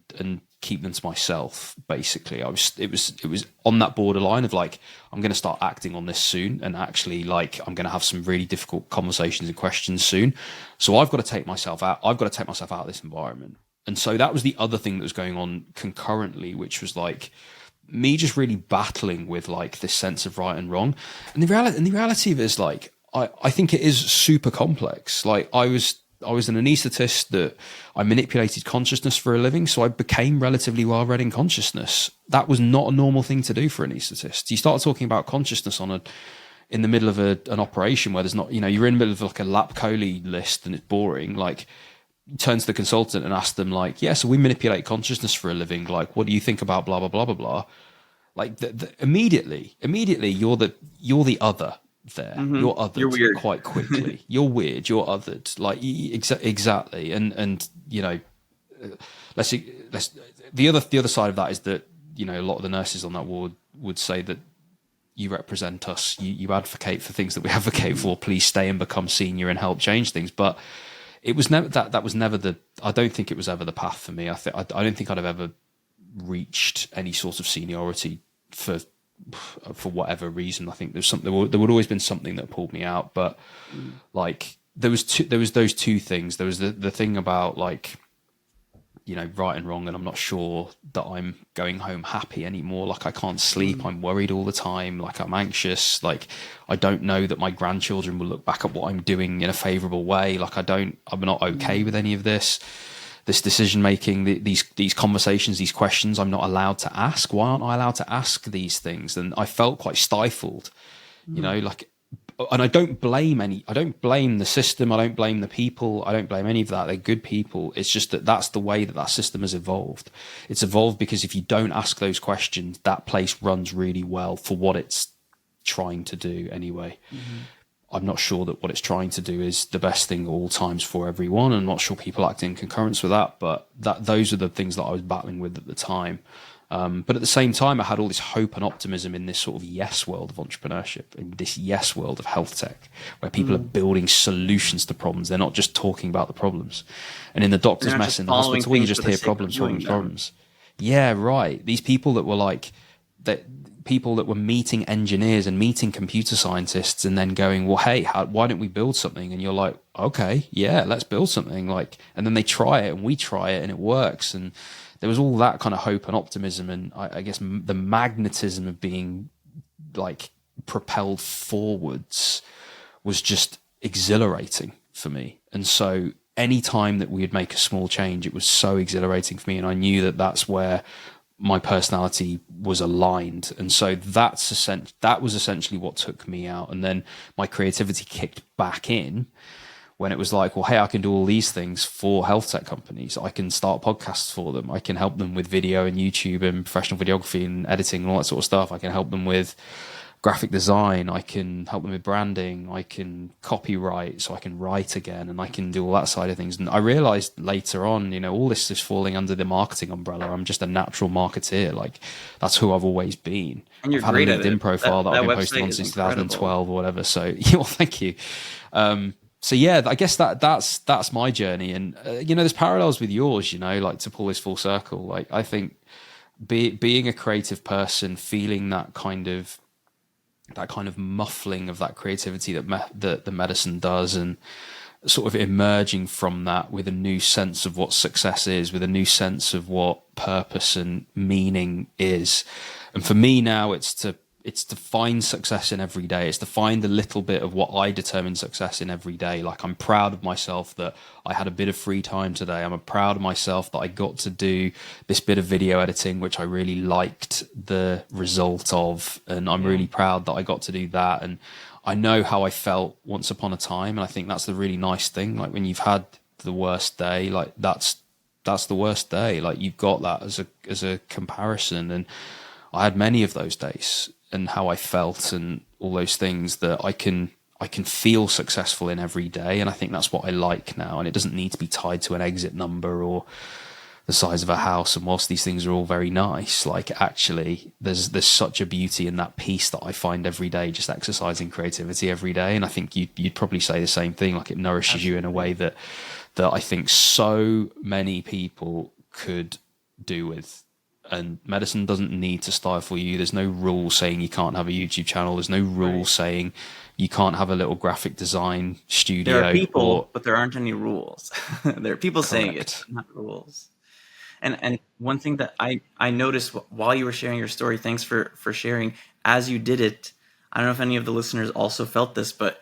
S2: keep them to myself. Basically, it was on that borderline of, like, I'm going to start acting on this soon, and actually, like, I'm going to have some really difficult conversations and questions soon. So I've got to take myself out. I've got to take myself out of this environment. And so that was the other thing that was going on concurrently, which was, like, me just really battling with, like, this sense of right and wrong. And the reality of it is, like, I think it is super complex. Like, I was an anaesthetist that I manipulated consciousness for a living, so I became relatively well read in consciousness. That was not a normal thing to do for an anaesthetist. You start talking about consciousness in the middle of an operation where there's not, you're in the middle of like a lap chole list and it's boring. Like, turn to the consultant and ask them like, yeah, so we manipulate consciousness for a living. Like, what do you think about blah blah blah blah blah? Like, immediately, you're the other. There, you're othered.
S1: You're weird.
S2: Quite quickly. You're weird. You're othered. Like, exactly. And let's the other side of that is that a lot of the nurses on that ward would say that you represent us. You advocate for things that we advocate for. Please stay and become senior and help change things. But it was never that was never the. I don't think it was ever the path for me. I don't think I'd have ever reached any sort of seniority for whatever reason. I think there would always been something that pulled me out, but like there was those two things. There was the thing about like, right and wrong, and I'm not sure that I'm going home happy anymore. Like, I can't sleep. I'm worried all the time. Like, I'm anxious. Like, I don't know that my grandchildren will look back at what I'm doing in a favorable way. Like, I'm not okay with any of this decision making, these conversations, these questions I'm not allowed to ask. Why aren't I allowed to ask these things? And I felt quite stifled, like, and I don't blame the system. I don't blame the people. I don't blame any of that. They're good people. It's just that's the way that system has evolved. It's evolved because if you don't ask those questions, that place runs really well for what it's trying to do anyway. I'm not sure that what it's trying to do is the best thing at all times for everyone. I'm not sure people act in concurrence with that, but those are the things that I was battling with at the time. But at the same time, I had all this hope and optimism in this sort of yes world of entrepreneurship, in this yes world of health tech, where people are building solutions to problems. They're not just talking about the problems. And in the doctor's mess in the hospital, you just hear problems. Yeah, right. These people that were like that. People that were meeting engineers and meeting computer scientists and then going, well, hey, why don't we build something? And you're like, okay, yeah, let's build something. Like, and then they try it and we try it and it works. And there was all that kind of hope and optimism. And I guess the magnetism of being like propelled forwards was just exhilarating for me. And so any time that we would make a small change, it was so exhilarating for me. And I knew that that's where my personality was aligned. And so that was essentially what took me out. And then my creativity kicked back in when it was like, well, hey, I can do all these things for health tech companies. I can start podcasts for them. I can help them with video and YouTube and professional videography and editing and all that sort of stuff. I can help them with graphic design. I can help them with branding. I can copyright, so I can write again, and I can do all that side of things. And I realized later on, all this is falling under the marketing umbrella. I'm just a natural marketer. Like, that's who I've always been.
S1: And you're
S2: I've had
S1: great
S2: a
S1: at
S2: LinkedIn profile that I've been posting on since 2012 or whatever. So, well, thank you. So yeah, I guess that's my journey. And there's parallels with yours. Like, to pull this full circle. Like, I think being a creative person, feeling that kind of muffling of that creativity that the medicine does, and sort of emerging from that with a new sense of what success is, with a new sense of what purpose and meaning is. And for me now, it's to find success in every day. It's to find a little bit of what I determine success in every day. Like, I'm proud of myself that I had a bit of free time today. I'm proud of myself that I got to do this bit of video editing, which I really liked the result of. And I'm really proud that I got to do that. And I know how I felt once upon a time. And I think that's the really nice thing. Like, when you've had the worst day, like, that's the worst day. Like, you've got that as a comparison. And I had many of those days, and how I felt and all those things, that I can feel successful in every day. And I think that's what I like now. And it doesn't need to be tied to an exit number or the size of a house. And whilst these things are all very nice, like, actually there's such a beauty in that peace that I find every day, just exercising creativity every day. And I think you'd probably say the same thing. Like, it nourishes you in a way that I think so many people could do with. And medicine doesn't need to stifle you. There's no rule saying you can't have a YouTube channel. There's no rule saying you can't have a little graphic design studio.
S1: There are people, but there aren't any rules. There are people saying it, not rules. And one thing that I noticed while you were sharing your story, thanks for sharing, as you did it, I don't know if any of the listeners also felt this, but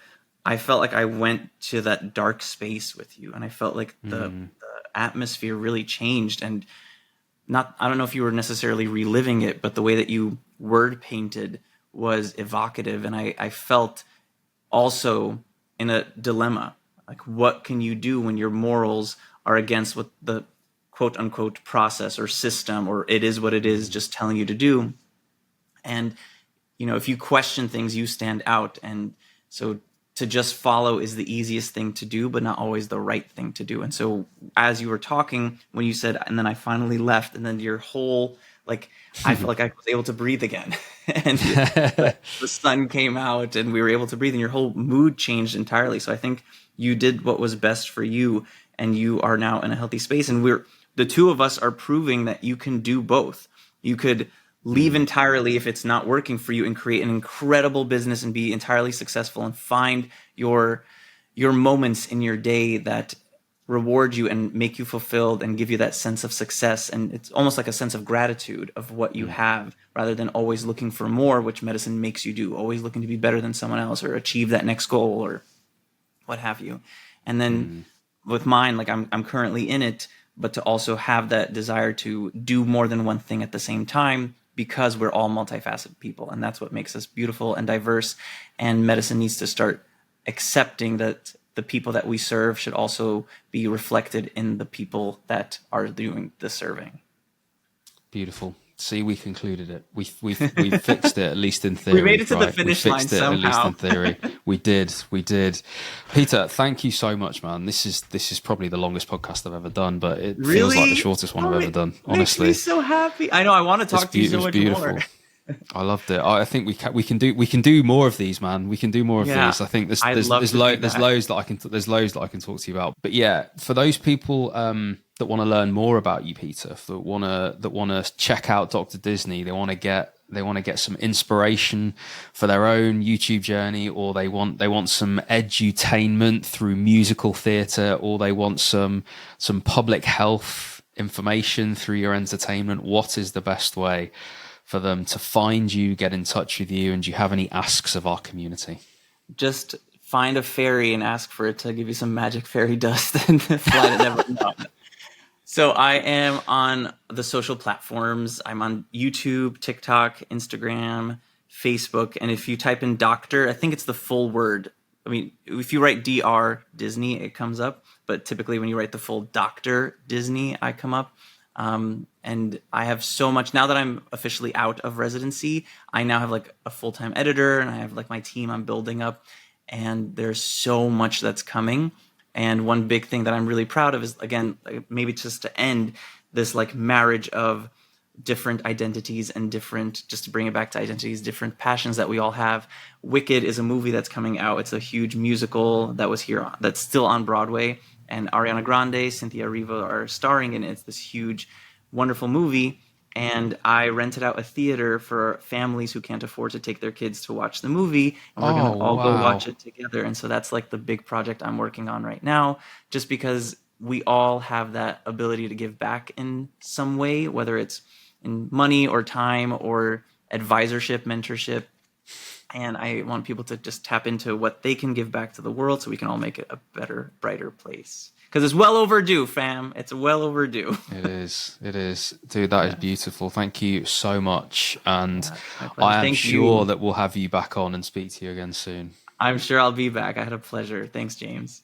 S1: I felt like I went to that dark space with you, and I felt like the atmosphere really changed. And not, I don't know if you were necessarily reliving it, but the way that you word painted was evocative. And I felt also in a dilemma. Like, what can you do when your morals are against what the quote unquote process or system, or it is what it is, just telling you to do? And, if you question things, you stand out. And so to just follow is the easiest thing to do, but not always the right thing to do. And so as you were talking, when you said, and then I finally left, and then your whole, like, I felt like I was able to breathe again. And the sun came out and we were able to breathe, and your whole mood changed entirely. So I think you did what was best for you, and you are now in a healthy space. And the two of us are proving that you can do both. You could leave entirely if it's not working for you and create an incredible business and be entirely successful and find your moments in your day that reward you and make you fulfilled and give you that sense of success. And it's almost like a sense of gratitude of what you have, rather than always looking for more, which medicine makes you do, always looking to be better than someone else or achieve that next goal or what have you. And then with mine, like I'm currently in it, but to also have that desire to do more than one thing at the same time, because we're all multifaceted people, and that's what makes us beautiful and diverse. And medicine needs to start accepting that the people that we serve should also be reflected in the people that are doing the serving.
S2: Beautiful. See, we concluded it. We fixed it, at least in theory.
S1: We made it to the finish line somehow.
S2: At least in theory. We did. Peter, thank you so much, man. This is probably the longest podcast I've ever done, but it feels like the shortest one I've ever done. Honestly,
S1: makes me so happy. I know. I want to talk to you so much more.
S2: I loved it. I think we can do more of these, man. We can do more of these. I think there's loads that I can talk to you about. But yeah, for those people that want to learn more about you, Peter, that want to check out Dr. Disney, they want to get some inspiration for their own YouTube journey, or they want some edutainment through musical theatre, or they want some public health information through your entertainment. What is the best way for them to find you, get in touch with you, and do you have any asks of our community?
S1: Just find a fairy and ask for it to give you some magic fairy dust and fly to never know. So I am on the social platforms. I'm on YouTube, TikTok, Instagram, Facebook. And if you type in doctor, I think it's the full word. I mean, if you write DR Disney, it comes up. But typically when you write the full Dr. Disney, I come up. And I have so much, now that I'm officially out of residency, I now have like a full-time editor, and I have like my team I'm building up, and there's so much that's coming. And one big thing that I'm really proud of is, again, maybe just to end this like marriage of different identities and just to bring it back to identities, different passions that we all have. Wicked is a movie that's coming out. It's a huge musical that's still on Broadway. And Ariana Grande, Cynthia Erivo are starring in it. It's this huge, wonderful movie. And I rented out a theater for families who can't afford to take their kids to watch the movie. And we're going to all go watch it together. And so that's like the big project I'm working on right now, just because we all have that ability to give back in some way, whether it's in money or time or advisorship, mentorship. And I want people to just tap into what they can give back to the world so we can all make it a better, brighter place. Because it's well overdue, fam. It's well overdue. It is.
S2: Dude, that is beautiful. Thank you so much. And I am sure that we'll have you back on and speak to you again soon.
S1: I'm sure I'll be back. I had a pleasure. Thanks, James.